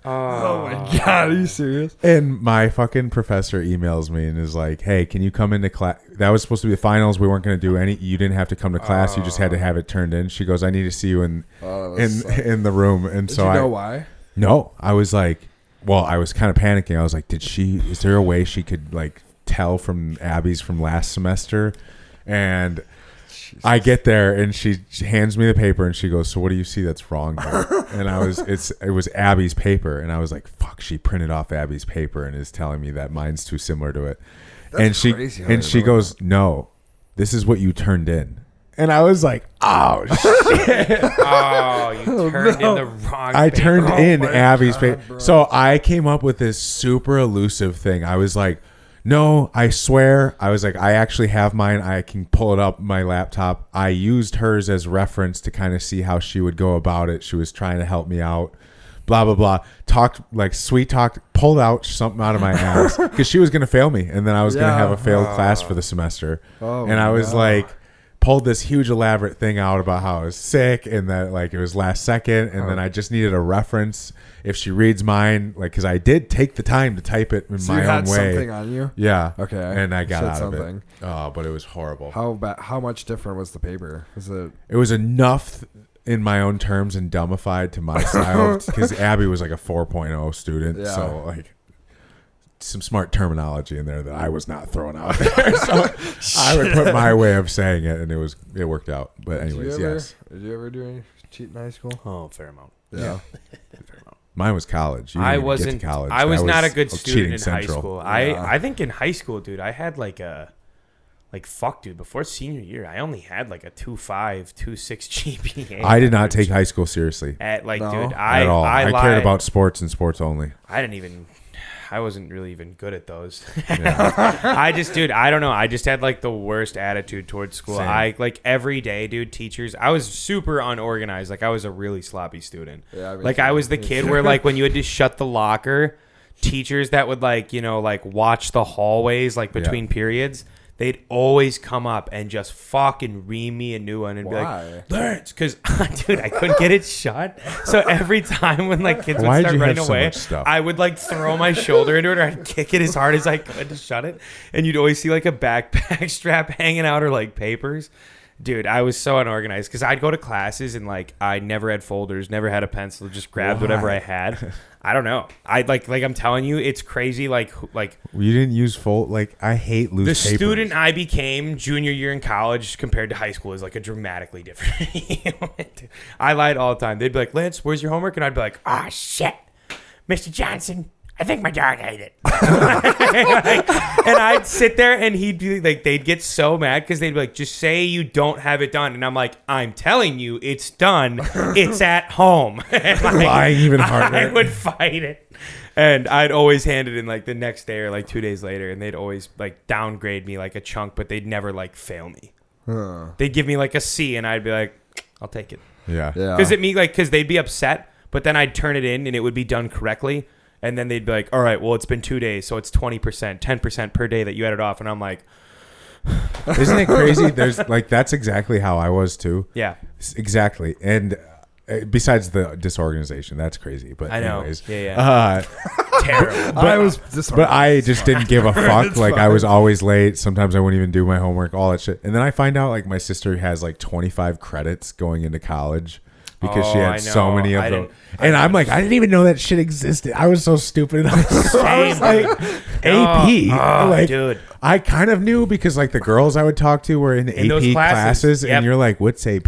Oh my god, are you serious? And my fucking professor emails me and is like, "Hey, can you come into class?" That was supposed to be the finals. We weren't going to do any. You didn't have to come to class. You just had to have it turned in. She goes, "I need to see you in the room." And Did so you know why? no, I was like, well, I was kind of panicking. I was like, is there a way she could like tell from Abby's from last semester? And I get there and she hands me the paper and she goes, "So what do you see that's wrong here?" And it was Abby's paper. And I was like, fuck, she printed off Abby's paper and is telling me that mine's too similar to it. That's crazy how and they she know goes, "No, this is what you turned in." And I was like, "Oh shit." Oh, you turned in the wrong. I paper. turned in my Abby's God, paper. bro. So I came up with this super elusive thing. I was like, "No, I swear." I was like, "I actually have mine. I can pull it up my laptop." I used hers as reference to kind of see how she would go about it. She was trying to help me out. blah blah blah. Talked like sweet talked, pulled out something out of my ass because she was gonna fail me, and then I was gonna have a failed class for the semester. And I was like, pulled this huge elaborate thing out about how I was sick and that like it was last second, and then I just needed a reference if she reads mine, like because I did take the time to type it in my own way. Something on you? Yeah. Okay. And I got out something. of it. Oh, but it was horrible. How much different was the paper? Was it? It was enough in my own terms and dumbified to my style because Abby was like a 4.0 student, so like some smart terminology in there that I was not throwing out there. So I would put my way of saying it, and it worked out. But anyways, yes. Did you ever do any cheat in high school? Oh, fair amount. Yeah. Fair amount. Mine was college. You didn't I even get wasn't. to college. I was That not a good cheating student in central. high school. Yeah. I think in high school, dude, I had like fuck, dude. Before senior year, I only had like a 2.5, 2.6 GPA. I did not take high school seriously At like, No. dude, at all. I lied. cared about sports and sports only. I wasn't really even good at those. I just, dude, I don't know. I just had like the worst attitude towards school. Same. I like every day, dude, teachers, I was super unorganized. Like I was a really sloppy student. Yeah, Like I was the kid where like when you had to shut the locker, teachers that would like, like watch the hallways like between periods, they'd always come up and just fucking read me a new one and be like, Lawrence, because, dude, I couldn't get it shut. So every time when like kids would Why'd start you have running so away, much stuff? I would like throw my shoulder into it or I'd kick it as hard as I could to shut it. And you'd always see like a backpack strap hanging out or like papers. Dude, I was so unorganized because I'd go to classes and like I never had folders, never had a pencil, just grabbed whatever I had. I don't know. I like I'm telling you, it's crazy. Like You didn't use I hate loose the papers. student I became junior year in college compared to high school is like a dramatically different. I lied all the time. They'd be like, Lance, where's your homework? And I'd be like, shit, Mr. Johnson, I think my dog ate it. And I'd sit there and he'd be like, they'd get so mad because they'd be like, just say you don't have it done. And I'm like, I'm telling you, it's done. It's at home. And like, lying even harder. I would fight it. And I'd always hand it in like the next day or like 2 days later. And they'd always like downgrade me like a chunk, but they'd never like fail me. They'd give me like a C and I'd be like, I'll take it. Yeah. Because they'd be upset, but then I'd turn it in and it would be done correctly. And then they'd be like, all right, well, it's been 2 days, so it's 20%, 10% per day that you added off. And I'm like, Isn't it crazy? There's like, that's exactly how I was too. yeah. Exactly. And besides the disorganization, that's crazy. But I know. anyways, Yeah. Terrible. I was but I just didn't give a fuck. Like I was always late. Sometimes I wouldn't even do my homework, all that shit. And then I find out like my sister has like 25 credits going into college because she Oh, had I so know. many of I them. didn't- And I'm like, I didn't even know that shit existed. I was so stupid. I was Same. like, AP. Like, dude. I kind of knew because like the girls I would talk to were in In those AP classes. classes, Yep. and you're like, what's AP?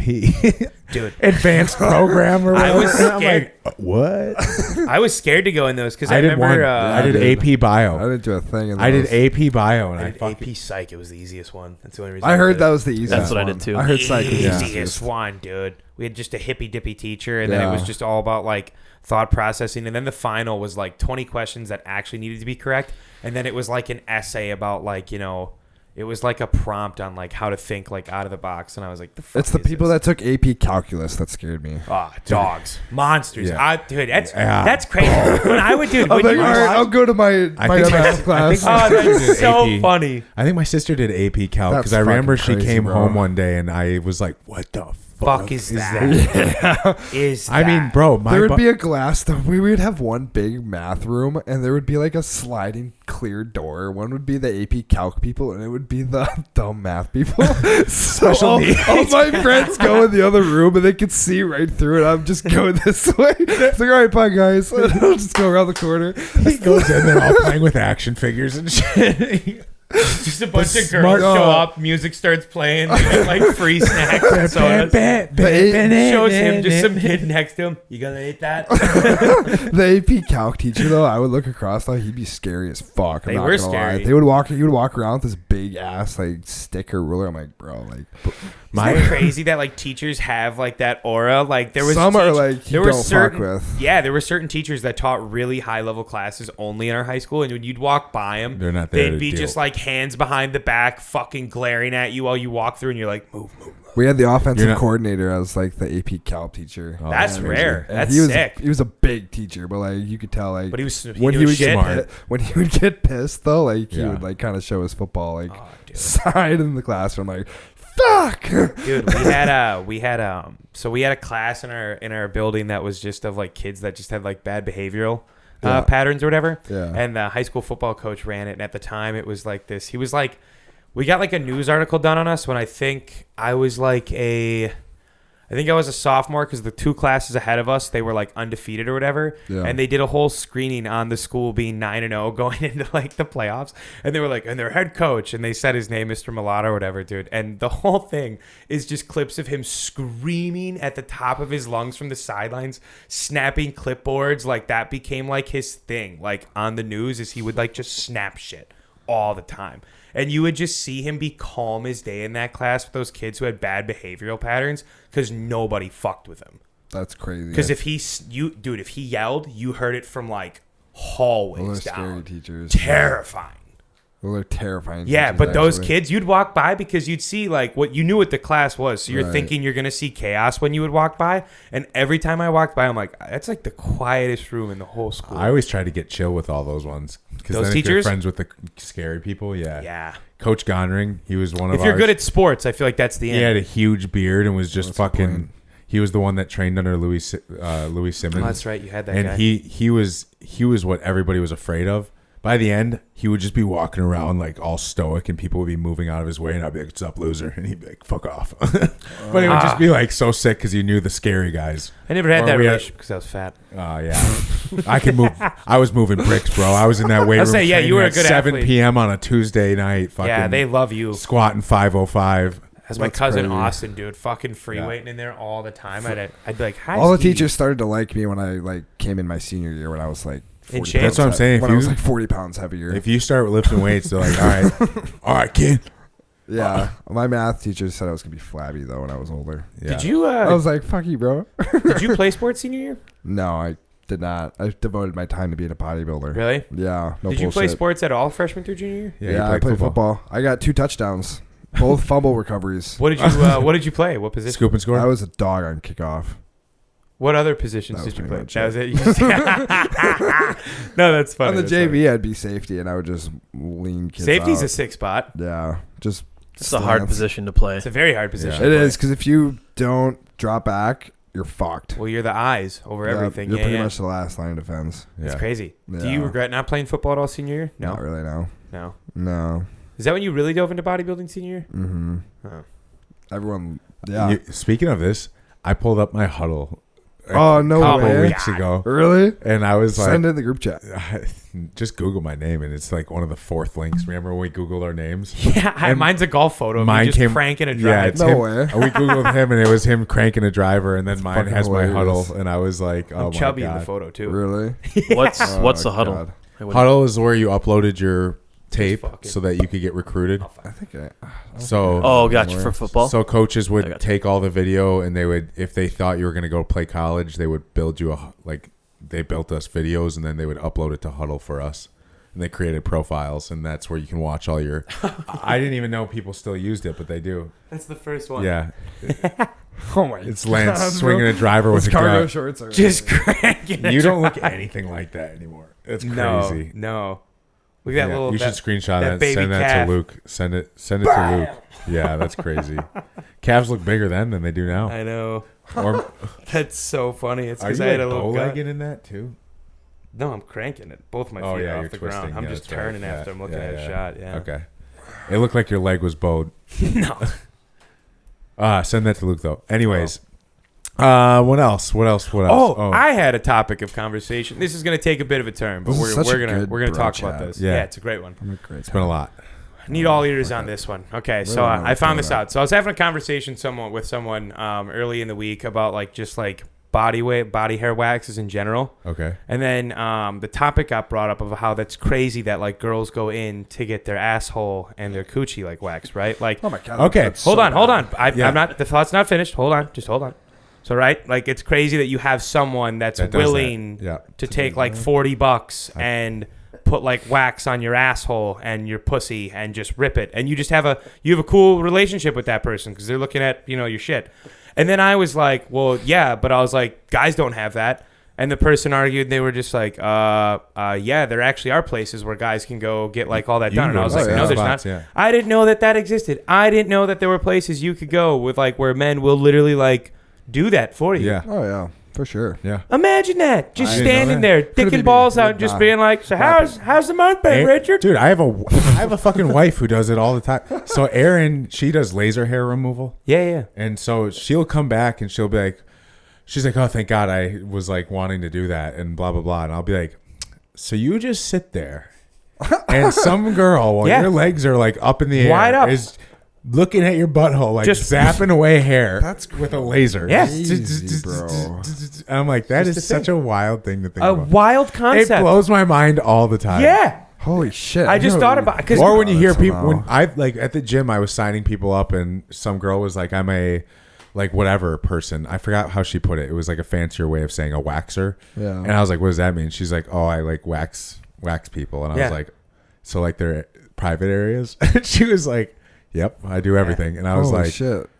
Dude. Advanced program or I whatever. was And I'm scared. like, what? I was scared to go in those because I did remember I did dude. AP I bio. didn't do a thing. In I did those. AP bio, and I I did fucking AP Psych. It was the easiest one. That's the only reason I heard did that it. was the easiest. That's what I one. did, too. I heard psych. was the Easiest easiest. one, dude. We had just a hippy dippy teacher, and then it Yeah. was just all about like thought processing, and then the final was like 20 questions that actually needed to be correct, and then it was like an essay about like it was like a prompt on like how to think like out of the box, and I was like, the fuck It's the is people this? that took AP calculus that scared me. Dogs, monsters. Yeah. Dude, that's Yeah. that's crazy. When I would do, I'm when like, you all right, watch- I'll go to my think math class. I think oh, that's so AP. funny. I think my sister did AP calc That's because I remember she fucking crazy, came bro. home one day and I was like, "What the Fuck is that? Is I mean, that? bro, my There would bu- be a glass door. We would have one big math room, and there would be like a sliding clear door. One would be the AP Calc people, and it would be the dumb math people. So all my friends go in the other room, and they could see right through it. I'm just going this way. It's like, all right, bye, guys. And I'll just go around the corner. he goes in there all playing with action figures and shit. Just a bunch of smart- girls show up, music starts playing, they get like free snacks and sodas. Shows him just some kid next to him. You gonna eat that? The AP Calc teacher, though, I would look across, though, he'd be scary as fuck. I'm They not were gonna lie. scary. He would walk around with this big ass like stick or ruler. I'm like, bro, like. Isn't it crazy that like teachers have like that aura? Like there was Some are like, you don't fuck certain, with. Yeah, there were certain teachers that taught really high level classes only in our high school, and when you'd walk by them, They're not there they'd to be deal. just like hands behind the back, fucking glaring at you while you walk through, and you're like, move. We had the offensive coordinator as like the AP Calc teacher. Oh, That's crazy. rare. And That's he was, sick. He was a big teacher, but like you could tell like But he was when he would shit. when he would get pissed though, like he Yeah. would like kind of show his football like Oh, dude. side in the classroom, like fuck. Dude, we had a class in our building that was just of like kids that just had like bad behavioral Yeah. patterns or whatever. Yeah. And the high school football coach ran it, and at the time it was like this. He was like, we got like a news article done on us when I think I was a sophomore, because the 2 classes ahead of us, they were like undefeated or whatever. Yeah. And they did a whole screening on the school being 9-0 going into like the playoffs. And they were like, and their head coach, and they said his name, Mr. Mulatto or whatever, dude. And the whole thing is just clips of him screaming at the top of his lungs from the sidelines, snapping clipboards. Like that became like his thing. Like on the news, is he would like just snap shit all the time. And you would just see him be calm as day in that class with those kids who had bad behavioral patterns, because nobody fucked with him. That's crazy. Because if he yelled, you heard it from like hallways Those are down. scary teachers. Terrifying. They're terrifying. Yeah, teachers, but those actually. kids, you'd walk by because you'd see like what you knew what the class was. So you're Right. thinking you're gonna see chaos when you would walk by. And every time I walked by, I'm like, that's like the quietest room in the whole school. I always try to get chill with all those ones. Because Those then if you're teachers? friends with the scary people, yeah. Yeah. Coach Gonring, he was one of If you're ours. good at sports, I feel like that's the He end. had a huge beard and was just What's the fucking. point? He was the one that trained under Louis Simmons. Oh, that's right. You had that and guy. he was what everybody was afraid of. By the end, he would just be walking around like all stoic, and people would be moving out of his way, and I'd be like, "What's up, loser?" And he'd be like, "Fuck off." But he would just be like so sick because he knew the scary guys. I never had Or that we had- relationship because I was fat. Oh yeah, I could move. I was moving bricks, bro. I was in that weight I'll room. say, yeah, you training were a at good 7 athlete. p.m. on a Tuesday night. Fucking Yeah, they love you. squatting 505. As my That's cousin crazy. Austin, dude, fucking free Yeah. weighting in there all the time. I'd be like, hi, All the Steve. teachers started to like me when I like came in my senior year when I was like In 40 shape? pounds That's what I'm saying. If When I was you- like 40 pounds heavier. If you start lifting weights, they're like, all right, kid. Yeah, my math teacher said I was gonna be flabby though when I was older. Yeah. Did you I was like, "Fuck you, bro." did you play sports senior year? No, I did not. I devoted my time to being a bodybuilder. Really? Yeah, no Did you play bullshit. sports at all freshman through junior year? Yeah, you Yeah, I played football. I got 2 touchdowns, both fumble recoveries. What did you play? What position? Scoop and score. I was a dog on kickoff. What other positions That was did you pretty play? much That was it. You just- no, that's funny. On the That's funny. JV, I'd be safety, and I would just lean kids Safety's out. a sick spot. Yeah, just. It's a hard stance. position to play. It's a very hard position. It to play. is because if you don't drop back, you're fucked. Well, you're the eyes over Yeah, everything. You're Yeah, pretty yeah. much the last line of defense. It's Yeah. crazy. Do Yeah. you regret not playing football at all senior year? No. Not really. No. No. No. Is that when you really dove into bodybuilding senior year? Mm-hmm. Oh. Everyone. Yeah. Speaking of this, I pulled up my huddle. Oh, no a couple way. weeks ago, Really? and I was Send like, it in the group chat. just Google my name, and it's like one of the 4th links. Remember when we Googled our names? Yeah, And mine's a golf photo of me mine just came- cranking a Yeah, drive. it's No him. way. We Googled him, and it was him cranking a driver, and then mine fucking has my hilarious. huddle, and I was like, oh I'm my chubby in God. the photo too. Really? What's Oh, what's the huddle? God. I wouldn't- Huddle is where you uploaded your tape fucking- so that you could get recruited. I think I. So, Oh, gotcha, for football. so coaches I would gotcha. take all the video, and they would, if they thought you were going to go play college, they would build you they built us videos, and then they would upload it to Huddle for us. And they created profiles, and that's where you can watch all your. I didn't even know people still used it, but they do. That's the first one. Yeah, Oh my. it's Lance God, swinging bro. a driver with Those a cargo gun. shorts are. Just cranking. You don't look anything like that anymore. It's crazy. No. Look at that Yeah, little. you should screenshot that it. baby Send that calf. to Luke. Send it to Luke. Yeah, that's crazy. Calves look bigger then than they do now. I know. Or That's so funny. It's are because you I had like a little bow gut. legging in that too? No, I'm cranking it. Both my feet Oh, are yeah, off you're the twisting. ground. I'm Yeah, just that's right. turning Yeah, after I'm looking yeah, at a yeah. shot. Yeah. Okay. It looked like your leg was bowed. No. Send that to Luke though. Anyways, what else? Oh, I had a topic of conversation. This is going to take a bit of a turn, but This we're is such a gonna good we're gonna bro talk about chat. this. Yeah. Yeah, it's a great one. I'm a great. it's been a lot. Need all ears on this one. Okay, so Really I found this wanna out. So I was having a conversation with someone early in the week about like just like body hair waxes in general. Okay. And then the topic got brought up of how that's crazy that like girls go in to get their asshole and their coochie like waxed, right? Like, Oh my god. Okay, that's hold so on. bad. Yeah. I'm not. The thought's not finished. Hold on. Just hold on. So right, like it's crazy that you have someone that's That does willing that. Yeah. to take like $40 and put like wax on your asshole and your pussy and just rip it, and you just have a cool relationship with that person because they're looking at your shit. And then I was like, well, yeah, but I was like, guys don't have that. And the person argued, they were just like, yeah, there actually are places where guys can go get like all that done. And I was like, no, there's not. Yeah. I didn't know that existed. I didn't know that there were places you could go with like where men will literally like do that for you. Yeah. Oh yeah, for sure. Yeah. Imagine that, just I didn't know standing that. there, Could've dicking been balls me. out, just Nah. being like, so how's the month been, Richard? Dude, I have a fucking wife who does it all the time. So Erin, she does laser hair removal. Yeah. And so she'll come back and she'll be like, she's like, oh, thank God I was like wanting to do that and blah, blah, blah. And I'll be like, so you just sit there and some girl while Yeah. your legs are like up in the air Wide up. is looking at your butthole, like Just- zapping away hair That's with a laser. Yeah. Crazy, bro. I'm like, that Just is a such a wild thing to think A about. wild It concept. blows my mind all the time. Yeah. Holy shit! I just never thought really about- 'cause- Or when you hear that people, when somehow. I like at the gym, I was signing people up, and some girl was like, "I'm a like whatever person." I forgot how she put it. It was like a fancier way of saying a waxer. Yeah. And I was like, "What does that mean?" She's like, "Oh, I like wax people," and I Yeah. was like, "So like they're private areas?" And she was like, "Yep, I do everything," and I was Holy like, shit!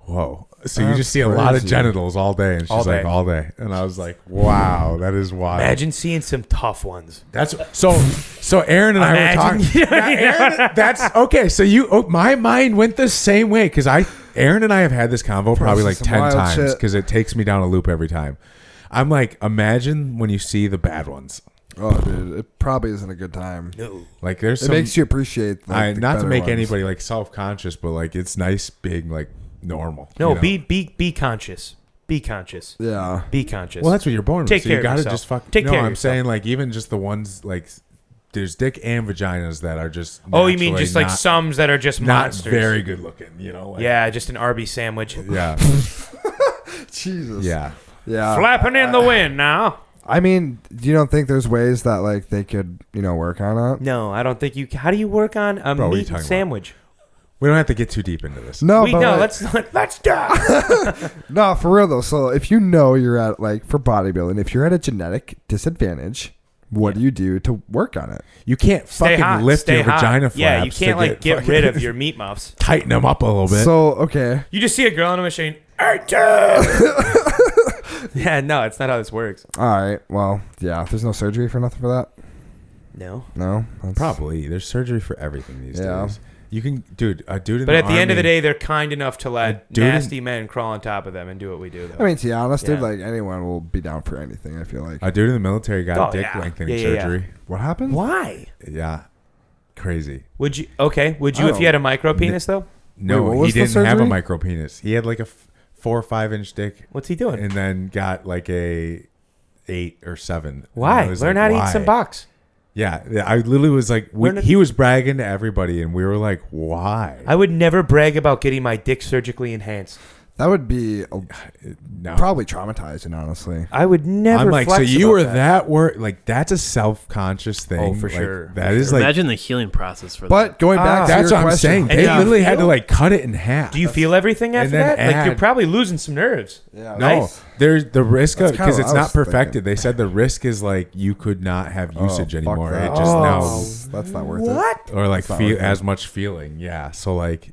"Whoa." So you That's just see a lot of crazy. genitals all day, and she's All like, day. "All day," and I was like, "Wow, that is wild." Imagine seeing some tough ones. That's so. Aaron and I were talking. Imagine- Yeah, Aaron, that's okay. So my mind went the same way because Aaron and I have had this convo probably like some 10 wild times shit. because it takes me down a loop every time. I'm like, imagine when you see the bad ones. Oh, dude, it probably isn't a good time. No. Like there's It some. makes you appreciate. Like, the not to better make ones. anybody like self-conscious, but like it's nice being like normal. No, you know? be conscious. Be conscious. Yeah. Be conscious. Well, that's what you're born with. Take So care you of gotta yourself. just fuck. Take no, care of I'm yourself. saying like even just the ones like there's dick and vaginas that are just. Oh, you mean naturally just like not- some that are just not monsters? very good looking, you know? Like, Yeah, just an Arby's sandwich. Yeah. Jesus. Yeah. Yeah. Flapping in the wind now. I mean, you don't think there's ways that like they could, work on it? No, I don't think you. How do you work on a Bro, what are you meat talking about? sandwich? We don't have to get too deep into this. No, Wait, but no, like- let's stop. no, for real though. So if you know you're at like for bodybuilding, if you're at a genetic disadvantage, what do you do to work on it? You can't Stay fucking hot. lift Stay your hot. vagina flaps. Yeah, you can't like get fucking- rid of your meat muffs. tighten them up a little bit. So okay, You just see a girl on a machine. Yeah, no, it's not how this works. all right. Well, yeah. There's no surgery for nothing for that. No. No, that's, Probably there's surgery for everything these Yeah. days. You can, dude. A dude in But the at the end of the army- day, they're kind enough to let dude in- nasty men crawl on top of them and do what we do. Though. I mean, to be honest, dude, Yeah. like anyone will be down for anything. I feel like. a dude in the military got Oh, a dick yeah. lengthening Yeah, yeah, yeah. surgery. What happened? why? Yeah, crazy. Would you? Okay. Would you if you had a micro penis though? No, what he was the didn't have a surgery? micro penis. He had like a 4 or 5 inch dick, What's he doing? and then got like a 8 or 7. Why? And I was Learn like, how to why? eat some box. Yeah, I literally was like, Learn to- he was bragging to everybody, and we were like, why? I would never brag about getting my dick surgically enhanced. That would be No. probably traumatizing, honestly. I would never. I'm like, so flex you about were that. like that's a self-conscious thing. Oh, for Like, sure. That For is sure. like Imagine the healing process for But going back to that's your what I'm question, saying. And They do you literally had to feel- like cut it in half. Do you feel everything after then that? Like you're add- probably losing some nerves. Yeah. No, Nice. there's the risk of That's kinda because what it's I not was perfected. thinking. They said the risk is like you could not have Oh, usage fuck anymore. that. It just Oh. That's not worth it. What? or like It's not feel worth it. as much feeling. Yeah. So like,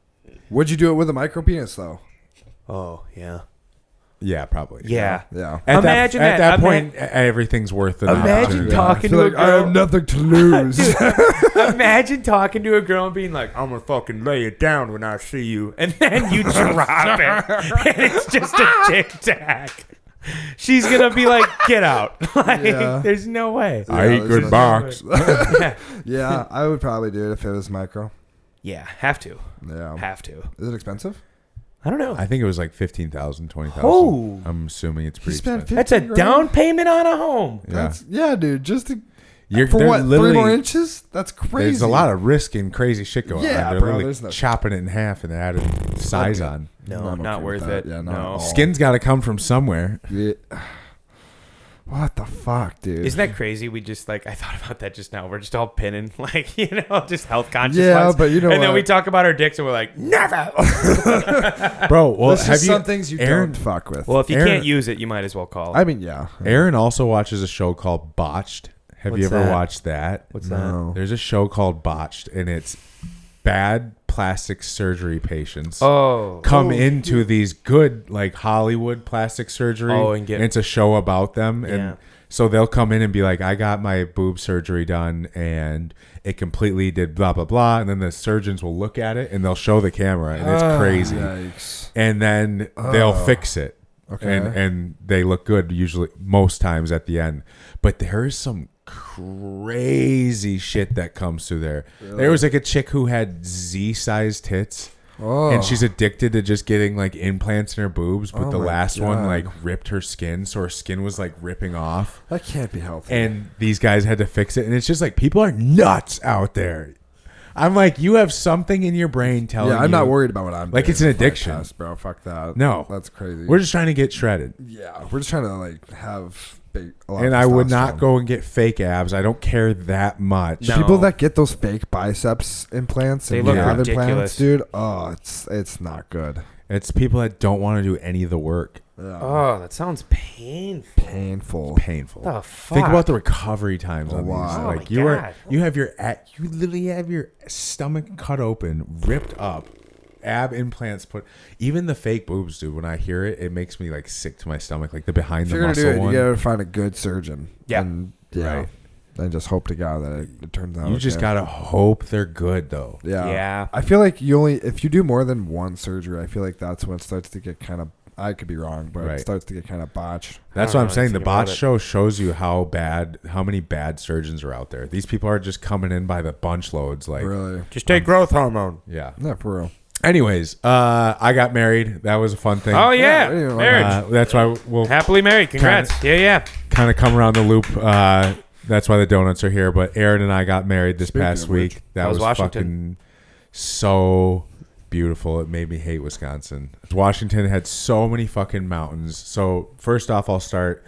Would you do it with a micro penis though? Oh yeah. yeah, probably. Yeah. Yeah. At Imagine that, that. at that point, everything's worth it. Imagine talking I feel to a like I girl. have nothing to lose. Imagine talking to a girl and being like, "I'm gonna fucking lay it down when I see you," and then you drop it, and it's just a tic tac. She's gonna be like, "Get out!" Like, Yeah. there's no way. I Yeah, eat good there's box. yeah. Yeah, I would probably do it if it was micro. Yeah, have to, Yeah. have to. Is it expensive? I don't know. I think it was like 15,000, 20,000. Oh. I'm assuming it's pretty spent expensive. That's a 15 down grand? payment on a home. Yeah. Yeah, dude. Just to, You're, for they're what? 3 literally- more inches? That's crazy. There's a lot of risk and crazy shit going Yeah, on. They're bro, literally there's no- chopping it in half and adding size on. No, I'm not okay worth with that. it. Yeah, not at no. all. Skin's got to come from somewhere. Yeah. What the fuck, dude? Isn't that crazy? We just like I thought about that just now. We're just all pinning like just health conscious. Yeah, ones. but you know and then what? we talk about our dicks and we're like, never. Bro, well, There's have just you some things you Aaron, don't fuck with. Well, if you Aaron- can't use it, you might as well call. I mean, yeah. Aaron also watches a show called Botched. Have What's you ever that? watched that? What's No. There's a show called Botched, and it's bad plastic surgery patients that? Oh. come into these good like Hollywood plastic surgery, And get- it's a show about them, Yeah. and so they'll come in and be like, I got my boob surgery done and it completely did blah blah blah, and then the surgeons will look at it and they'll show the camera, and it's crazy, Yikes. and then they'll fix it. Okay. And they look good usually most times at the end, but there is some crazy shit that comes through there. There was like a chick who had Z-sized tits, and she's addicted to just getting like implants in her boobs, but Oh the my last one God. like ripped her skin, so her skin was like ripping off, That can't be healthy. and these guys had to fix it, and it's just like people are nuts out there. I'm like, you have something in your brain telling you. I'm not worried about what I'm Like, doing. it's an Fuck addiction. test, bro. Fuck that. No. That's crazy. We're just trying to get shredded. Yeah, we're just trying to like have a lot And of I would not testosterone. go and get fake abs. I don't care that much. No. People that get those fake biceps implants They and look ab ridiculous. implants, dude. Oh, it's not good. It's people that don't want to do any of the work. Yeah. Oh, that sounds painful. Painful. Painful. The fuck? Think about the recovery times A on lot. these. Oh Like my you God. you literally have your stomach cut open, ripped up, ab implants put. Even the fake boobs, dude. When I hear it, it makes me like sick to my stomach. Like the behind If the you're gonna do muscle it, one. you gotta find a good surgeon. Yeah. And, yeah. Right. And just hope to God that it turns out. You just okay. gotta hope they're good though. Yeah. Yeah. I feel like if you do more than one surgery, I feel like that's when it starts to get kind of. I could be wrong, but Right. it starts to get kind of botched. That's I what don't I'm saying. know The anything about botch it. show shows you how many bad surgeons are out there. These people are just coming in by the bunch loads. Like, Really? Just take growth hormone. yeah. Yeah, for real. Anyways, I got married. That was a fun thing. Oh yeah, Yeah, yeah, marriage. That's why we'll Happily married. Congrats. Yeah. kind of come around the loop. That's why the donuts are here. But Aaron and I got married this Speaking past of week. which, That How's was Washington? fucking so beautiful. It made me hate Wisconsin. Washington had so many fucking mountains. So first off, I'll start.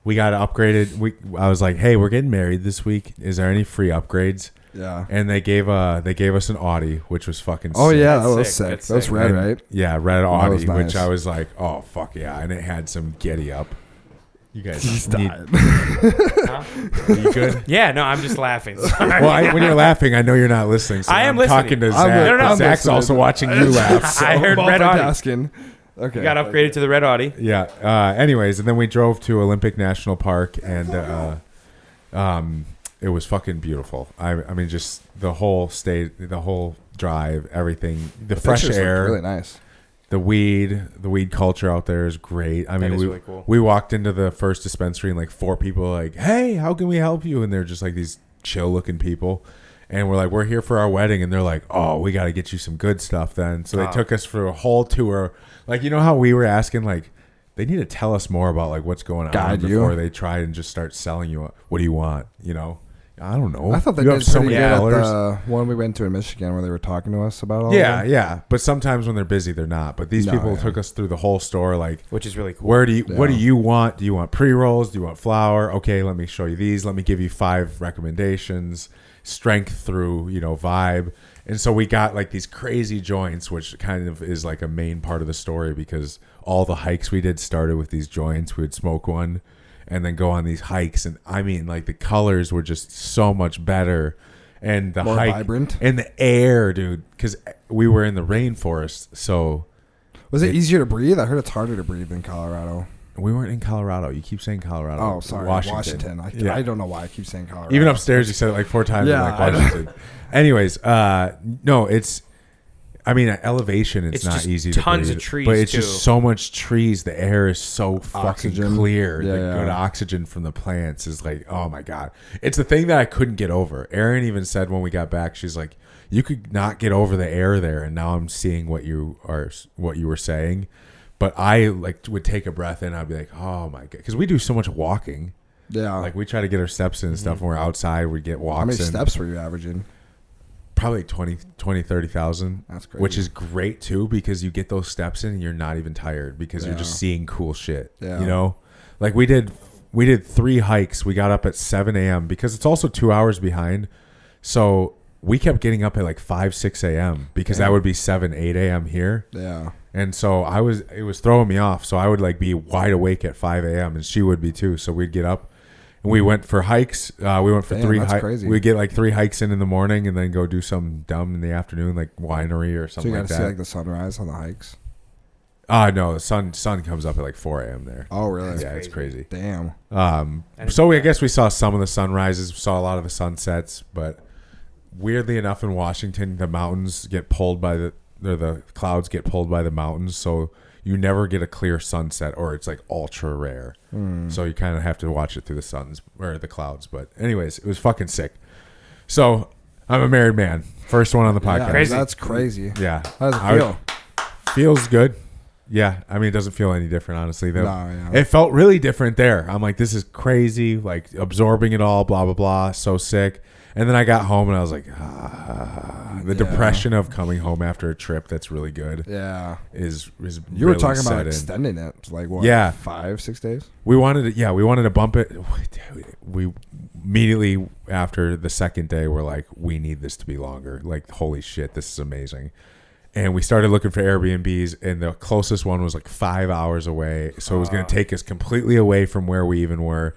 We got upgraded. I was like, hey, we're getting married this week. Is there any free upgrades? Yeah. And they gave us an Audi, which was fucking Oh sick. yeah, That's that was sick. sick. That's That was sick. red, And- right? Yeah, red That Audi, was nice. which I was like, oh fuck yeah, and it had some giddy up. You guys He's need, dying. Huh? are you good? Yeah. No, I'm just laughing. Sorry. Well, when you're laughing, I know you're not listening. So I am I'm listening. talking to I'm Zach. li- No, no, but I'm Zach's listening. also watching you laugh. I heard red Audi. Multitasking. Okay. Got upgraded to the red Audi. Yeah. Anyways, and then we drove to Olympic National Park, and it was fucking beautiful. I mean, just the whole state, the whole drive, everything, the fresh Pictures look air, really nice. the weed culture out there is great. I mean, is we really cool. we walked into the first dispensary and like 4 people were like, hey, how can we help you? And they're just like these chill looking people. And we're like, we're here for our wedding. And they're like, oh, we got to get you some good stuff then. So they Oh. took us for a whole tour. Like, you know how we were asking, like, they need to tell us more about like what's going on Guide you. before they try and just start selling you. What do you want? You know, I don't know. I thought they you did have so pretty many good at colors. the one we went to in Michigan where they were talking to us about all Yeah, of yeah. But sometimes when they're busy, they're not. But these No, people yeah. took us through the whole store. Like, Which is really cool. what do Yeah. you want? Do you want pre-rolls? Do you want flour? Okay, let me show you these. Let me give you 5 recommendations. Strength through, vibe. And so we got like these crazy joints, which kind of is like a main part of the story because all the hikes we did started with these joints. We would smoke one and then go on these hikes. And I mean, like the colors were just so much better. And the More hike vibrant? and the air, dude, because we were in the rainforest. So Was it easier to breathe? I heard it's harder to breathe in Colorado. we weren't in Colorado. You keep saying Colorado. Oh, sorry. Washington. I don't know why I keep saying Colorado. Even upstairs, you said it like 4 times. Yeah, Like Washington. Anyways, no, elevation. It's not just easy to tons breathe, of trees, but it's too. just so much trees. The air is so fucking Oxygen. clear. Yeah, the yeah. good oxygen from the plants is like, oh my god, it's the thing that I couldn't get over. Erin even said when we got back, she's like, you could not get over the air there, and now I'm seeing what you were saying. But I like would take a breath in. I'd be like, oh my god, because we do so much walking. Yeah. Like we try to get our steps in and stuff. When we're outside, we get walks How many in. steps were you averaging? Probably 30,000. That's crazy. Which is great too because you get those steps in and you're not even tired because you're just Yeah. seeing cool shit. Yeah. Like we did 3 hikes. We got up at 7 a.m. because it's also 2 hours behind. So we kept getting up at like 5, 6 a.m. because that would be 7, 8 a.m. here. Yeah. And so it was throwing me off. So I would like be wide awake at 5 a.m. and she would be too. So we'd get up And we went for hikes. We went for Damn, 3 that's hikes. crazy. We get like 3 hikes in the morning and then go do something dumb in the afternoon, like winery or So something you got like to see that. like the sunrise on the hikes. No, the sun comes up at like 4 a.m. there. Oh, really? Yeah, it's crazy. Damn. So I guess we saw some of the sunrises, saw a lot of the sunsets, but weirdly enough, in Washington, the mountains get pulled by the clouds get pulled by the mountains, so you never get a clear sunset, or it's like ultra rare. So you kind of have to watch it through the suns or the clouds. But anyways, it was fucking sick. So I'm a married man, first one on the podcast. Yeah, Crazy. That's crazy. Yeah, How does it feel? Feels good. Yeah, I mean, it doesn't feel any different, honestly. Yeah. It felt really different there. I'm like, this is crazy, like absorbing it all, blah, blah, blah, so sick. And then I got home and I was like, the depression of coming home after a trip that's really good Yeah. is You were really talking set about in. extending it to like what? Yeah. 5-6 days? We wanted to bump it. We immediately after the second day, we're like, we need this to be longer. Like, holy shit, this is amazing. And we started looking for Airbnbs, and the closest one was like 5 hours away. So it was going to take us completely away from where we even were.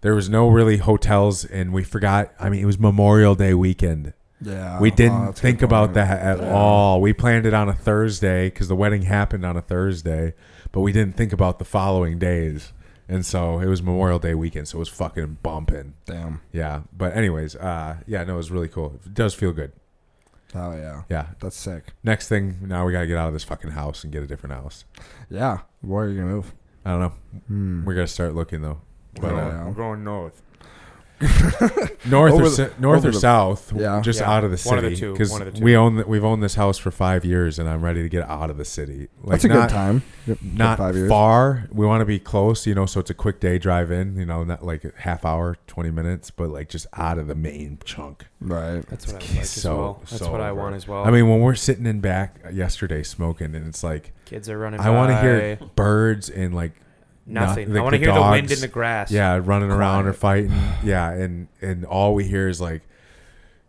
There was no really hotels, and we forgot. I mean, it was Memorial Day weekend. Yeah. We didn't that's a think good about point. that at all. We planned it on a Thursday because the wedding happened on a Thursday, but we didn't think about the following days. And so it was Memorial Day weekend, so it was fucking bumping. Damn. Yeah. But anyways, no, it was really cool. It does feel good. Oh, yeah. Yeah. That's sick. Next thing, now we got to get out of this fucking house and get a different house. Yeah. Where are you going to move? I don't know. We're going to start looking, though. But Yeah. I'm going north. north over or the- south, Yeah. just Yeah. out of the One of the city. two. Because One of the two. we've owned this house for 5 years, and I'm ready to get out of the city. Like, That's a good time. Yep, Not 5 years. far. We want to be close, so it's a quick day drive in, not like a half hour, 20 minutes, but like just out of the main chunk. Right. That's what I like as well. That's what I over. want as well. I mean, when we're sitting in back yesterday smoking, and it's like, kids are running I want to by. hear birds and like Nothing. like I want to the hear the wind dogs, in the grass. Yeah, running around or fighting. Yeah, and all we hear is like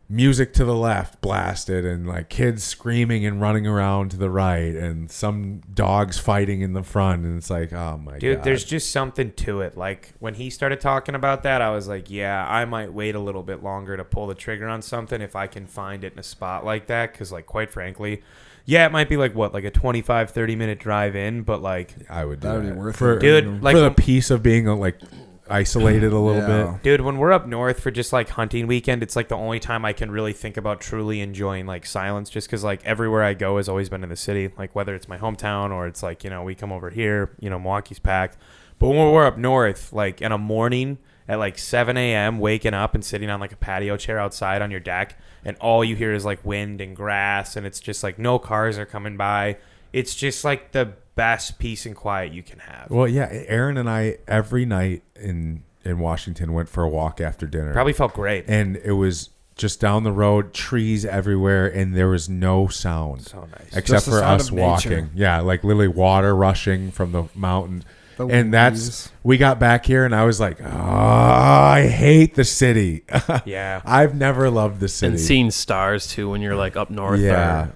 music to the left blasted, and like kids screaming and running around to the right, and some dogs fighting in the front, and it's like, oh my Dude, god. there's just something to it. Like, when he started talking about that, I was like, yeah, I might wait a little bit longer to pull the trigger on something if I can find it in a spot like that. Because, like, quite frankly, yeah, it might be like, what, like a 25, 30-minute drive in, but, like, I would do That would that be worth for, it. dude, like, for the piece of being like isolated a little Yeah. bit. dude, when we're up north for just, like, hunting weekend, it's, like, the only time I can really think about truly enjoying, like, silence, just because, like, everywhere I go has always been in the city. Like, whether it's my hometown or it's, like, we come over here, Milwaukee's packed. But when we're up north, like, in a morning at, like, 7 a.m., waking up and sitting on, like, a patio chair outside on your deck, and all you hear is, like, wind and grass, and it's just, like, no cars are coming by. It's just, like, the best peace and quiet you can have. Well, yeah, Aaron and I every night in Washington went for a walk after dinner. Probably felt great. And it was just down the road, trees everywhere, and there was no sound. So nice. Except Just the for sound us of nature. walking. Yeah, like literally water rushing from the mountain. The And leaves. we got back here and I was like, oh, I hate the city. Yeah. I've never loved the city. And seeing stars too when you're like up north. Yeah. Or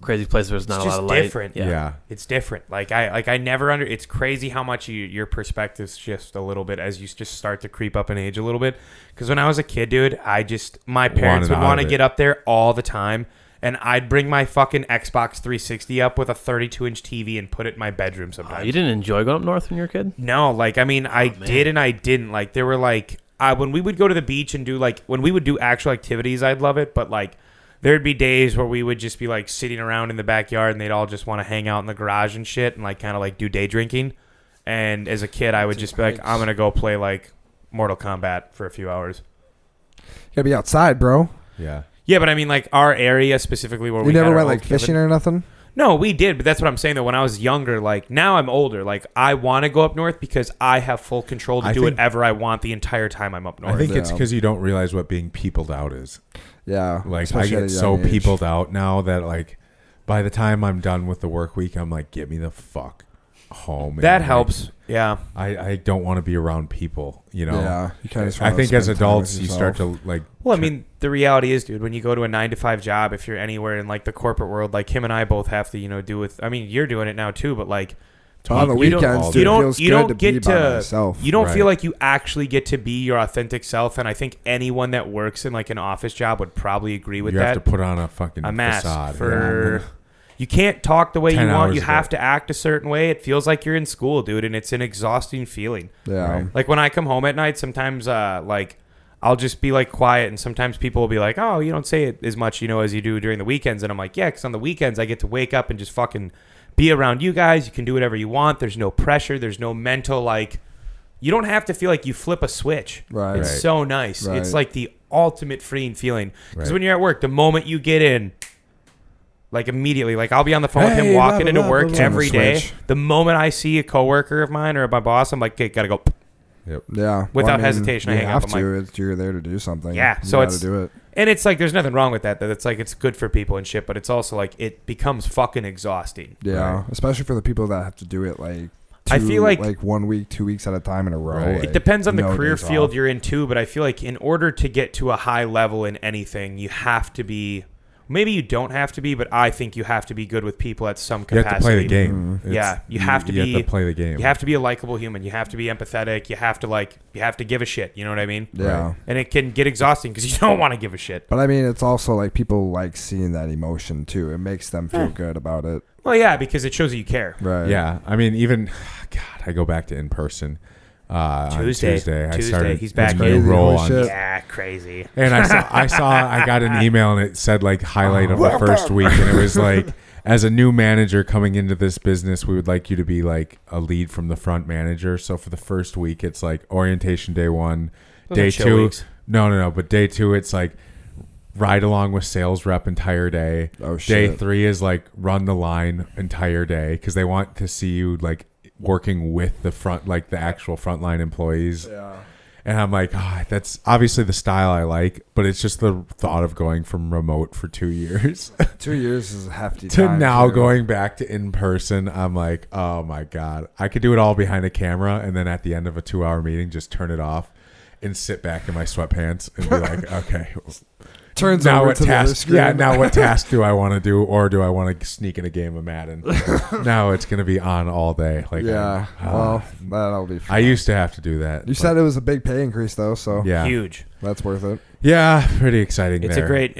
crazy place where there's not It's a lot just of light. different. Yeah. It's different. I never it's crazy how much your perspective shifts a little bit as you just start to creep up in age a little bit. Because when I was a kid, dude, my parents Wanted would want out to of get it. up there all the time. And I'd bring my fucking Xbox 360 up with a 32-inch TV and put it in my bedroom sometimes. You didn't enjoy going up north when you were a kid? No, I did and I didn't. Like, there were, like, when we would go to the beach and do, like, when we would do actual activities, I'd love it. But, like, there'd be days where we would just be, like, sitting around in the backyard and they'd all just want to hang out in the garage and shit and, like, kind of, like, do day drinking. And as a kid, I would just be like, I'm going to go play, like, Mortal Kombat for a few hours. You gotta be outside, bro. Yeah. Yeah, but I mean, like, our area specifically where You we never had our went old like fishing cabin- or nothing? No, we did, but that's what I'm saying, though. When I was younger, like, now I'm older. Like, I want to go up north because I have full control to I do think- whatever I want the entire time I'm up north. I think it's Yeah. because you don't realize what being peopled out is. Yeah. Like, especially I at a get so young age. peopled out now that, like, by the time I'm done with the work week, I'm like, get me the fuck home. And, That like, helps. Yeah. I don't want to be around people, Yeah. You kinda just I wanna think as spend time adults, with you start yourself. to, like... Well, I mean, the reality is, dude, when you go to a 9-to-5 job, if you're anywhere in, like, the corporate world, like, him and I both have to, do with... I mean, you're doing it now, too, but, like, On the weekends, dude, it feels good to be by myself. You don't Right. feel like you actually get to be your authentic self, and I think anyone that works in like an office job would probably agree with You that. have to put on a fucking mask facade. for. You can't talk the way you 10 want. hours You a have day. to act a certain way. It feels like you're in school, dude, and it's an exhausting feeling. Yeah. Right. Like when I come home at night, sometimes like I'll just be like quiet, and sometimes people will be like, "Oh, you don't say it as much, as you do during the weekends." And I'm like, "Yeah, because on the weekends I get to wake up and just fucking be around you guys. You can do whatever you want. There's no pressure. There's no mental like. You don't have to feel like you flip a switch. Right. It's Right. so nice. Right. It's like the ultimate freeing feeling. Because Right. when you're at work, the moment you get in, like immediately, like I'll be on the phone with Hey, him walking blah, into blah, work blah, blah. every Turn the day. switch. The moment I see a coworker of mine or my boss, I'm like, okay, gotta go. Yeah. Without hesitation, I you hang have up. I'm to. You're there to do something. Yeah, You so gotta it's- do it. And it's like, there's nothing wrong with that. That it's like, it's good for people and shit, but it's also like, it becomes fucking exhausting. Yeah, Right. especially for the people that have to do it like. I feel like 1 week, 2 weeks at a time in a row. Right. like, It depends on the no career days field off. you're in too, but I feel like in order to get to a high level in anything, you have to be. Maybe you don't have to be, but I think you have to be good with people at some You capacity. have to play the game. Yeah, you have to You be- have to play the game. You have to be a likable human. You have to be empathetic. You have to give a shit. You know what I mean? Yeah. Right. And it can get exhausting because you don't want to give a shit. But I mean, it's also like people like seeing that emotion too. It makes them feel good about it. Well, yeah, because it shows that you care. Right. Yeah, I mean, even God, I go back to in person. Tuesday. On Tuesday, I Tuesday, started he's back a new in. role Holy on, shit. Yeah, crazy. and I got an email and it said like highlight of the first week, and it was like, as a new manager coming into this business, we would like you to be like a lead from the front manager. So for the first week, it's like orientation day 1, Those day are chill 2. weeks. No, but day 2, it's like ride along with sales rep entire day. Oh Day shit. 3 is like run the line entire day because they want to see you like working with the front, like the actual frontline employees. Yeah. And I'm like, that's obviously the style I like, but it's just the thought of going from remote for 2 years 2 years is a hefty to time. now too. going back to in person. I'm like, oh my God, I could do it all behind a camera. And then at the end of a 2-hour meeting, just turn it off and sit back in my sweatpants and be like, okay, Turns now over what to the other task? screen. Yeah, now what task do I want to do, or do I want to sneak in a game of Madden? Now it's gonna be on all day. Like, Yeah. Well, that'll be fun. I used to have to do that. You said it was a big pay increase though, so yeah, Huge. that's worth it. yeah, pretty exciting. It's a there. great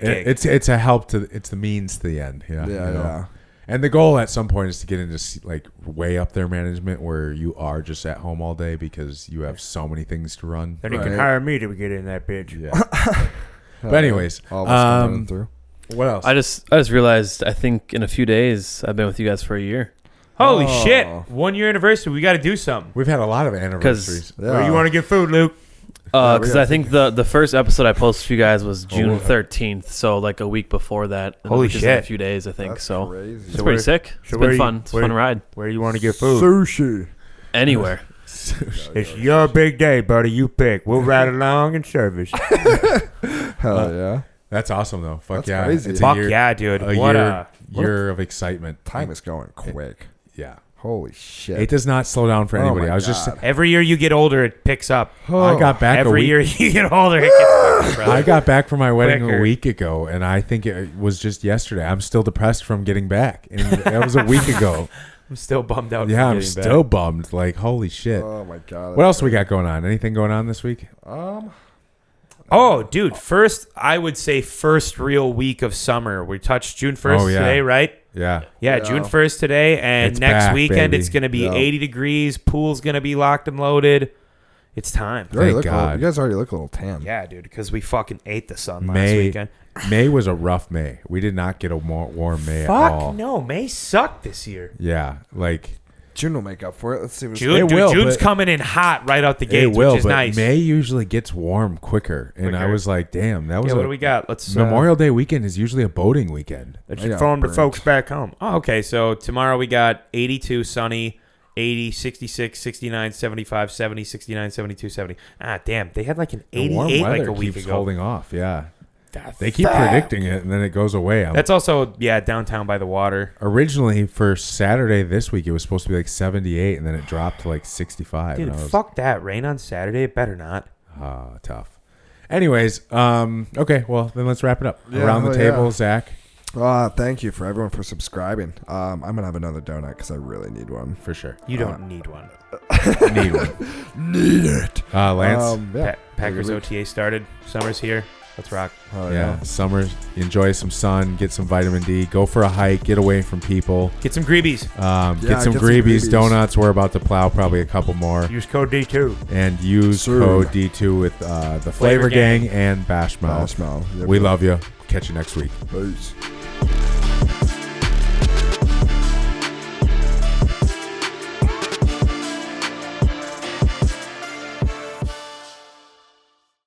gig. It's a help to. It's the means to the end. Yeah, Yeah, you know? yeah. And the goal at some point is to get into like way up their management where you are just at home all day because you have so many things to run. Then you Right. can hire me to get in that bitch. Yeah. But anyways, all of us can run through. what else? I just realized, I think in a few days I've been with you guys for a year. Holy Oh. shit. 1 year anniversary. We got to do something. We've had a lot of anniversaries. Yeah. Where you want to get food, Luke? Yeah, we Because gotta I think the first episode I posted for you guys was June wow. 13th, so like a week before that. Holy which is in shit. a few days, I think. That's So crazy. it's So pretty where- sick. It's so where been you- fun. It's a where- fun ride. Where do you want to get food? Sushi. Anywhere. It's your big day, buddy. You pick. We'll ride along and service. Hell yeah. That's awesome though. Fuck That's yeah. crazy. It's Fuck a year, yeah, dude. a What year, a... year of excitement. Time is going quick. Yeah. Holy shit. It does not slow down for Oh anybody. my I was just God. Every year you get older, it picks up. I got back Every a week. year you get older, it gets better, brother. I got back from my wedding Quicker. a week ago, and I think it was just yesterday. I'm still depressed from getting back, and that was a week ago. I'm still bummed out. Yeah, from I'm getting back. still bummed. Like, holy shit. Oh my god. What else we got going on? Anything going on this week? Oh, dude. I would say first real week of summer. We touched June 1st Oh, yeah. today, right? Yeah. Yeah, Yeah. June 1st today. And It's next back, weekend, baby. it's going to be Yeah. 80 degrees. Pool's going to be locked and loaded. It's time. You, already Thank look a little- God. you guys already look a little tan. Yeah, dude, because we fucking ate the sun last May weekend. May was a rough May. We did not get a more warm May at Fuck all. no. May sucked this year. Yeah, like June will make up for it. Let's see what's June, It dude, will, June's but- coming in hot right out the it gates, will, which is but nice. May usually gets warm quicker, and I Quicker. was like, damn, that was Yeah, a what do we got? Let's Memorial Day weekend is usually a boating weekend. Let's I got inform the burnt. folks back home. Oh, okay. So tomorrow we got 82 sunny, 80, 66, 69, 75, 70, 69, 72, 70. Ah, damn. They had like an The warm 88 weather like a week keeps ago. holding off. Yeah, That's they keep predicting it, and then it goes away. That's also, yeah, downtown by the water. Originally for Saturday this week, it was supposed to be like 78, and then it dropped to like 65. Dude, and I was, fuck that. Rain on Saturday? It better not. tough. Anyways, okay, well then let's wrap it up. Yeah, Around the hell table, yeah. Zach. Thank you for everyone for subscribing. I'm gonna have another donut because I really need one. For sure. You don't need one. Need one. Need it. Lance? Yeah. Packers OTA started. Summer's here. Let's rock. Oh, Yeah, summer. Enjoy some sun. Get some vitamin D. Go for a hike. Get away from people. Get some greebies. Get some Greebies donuts. We're about to plow probably a couple more. Use code D2. And use code D2 with the Flavor Gang and Bash Mouth. Bash Mouth. Yep. We love you. Catch you next week. Peace.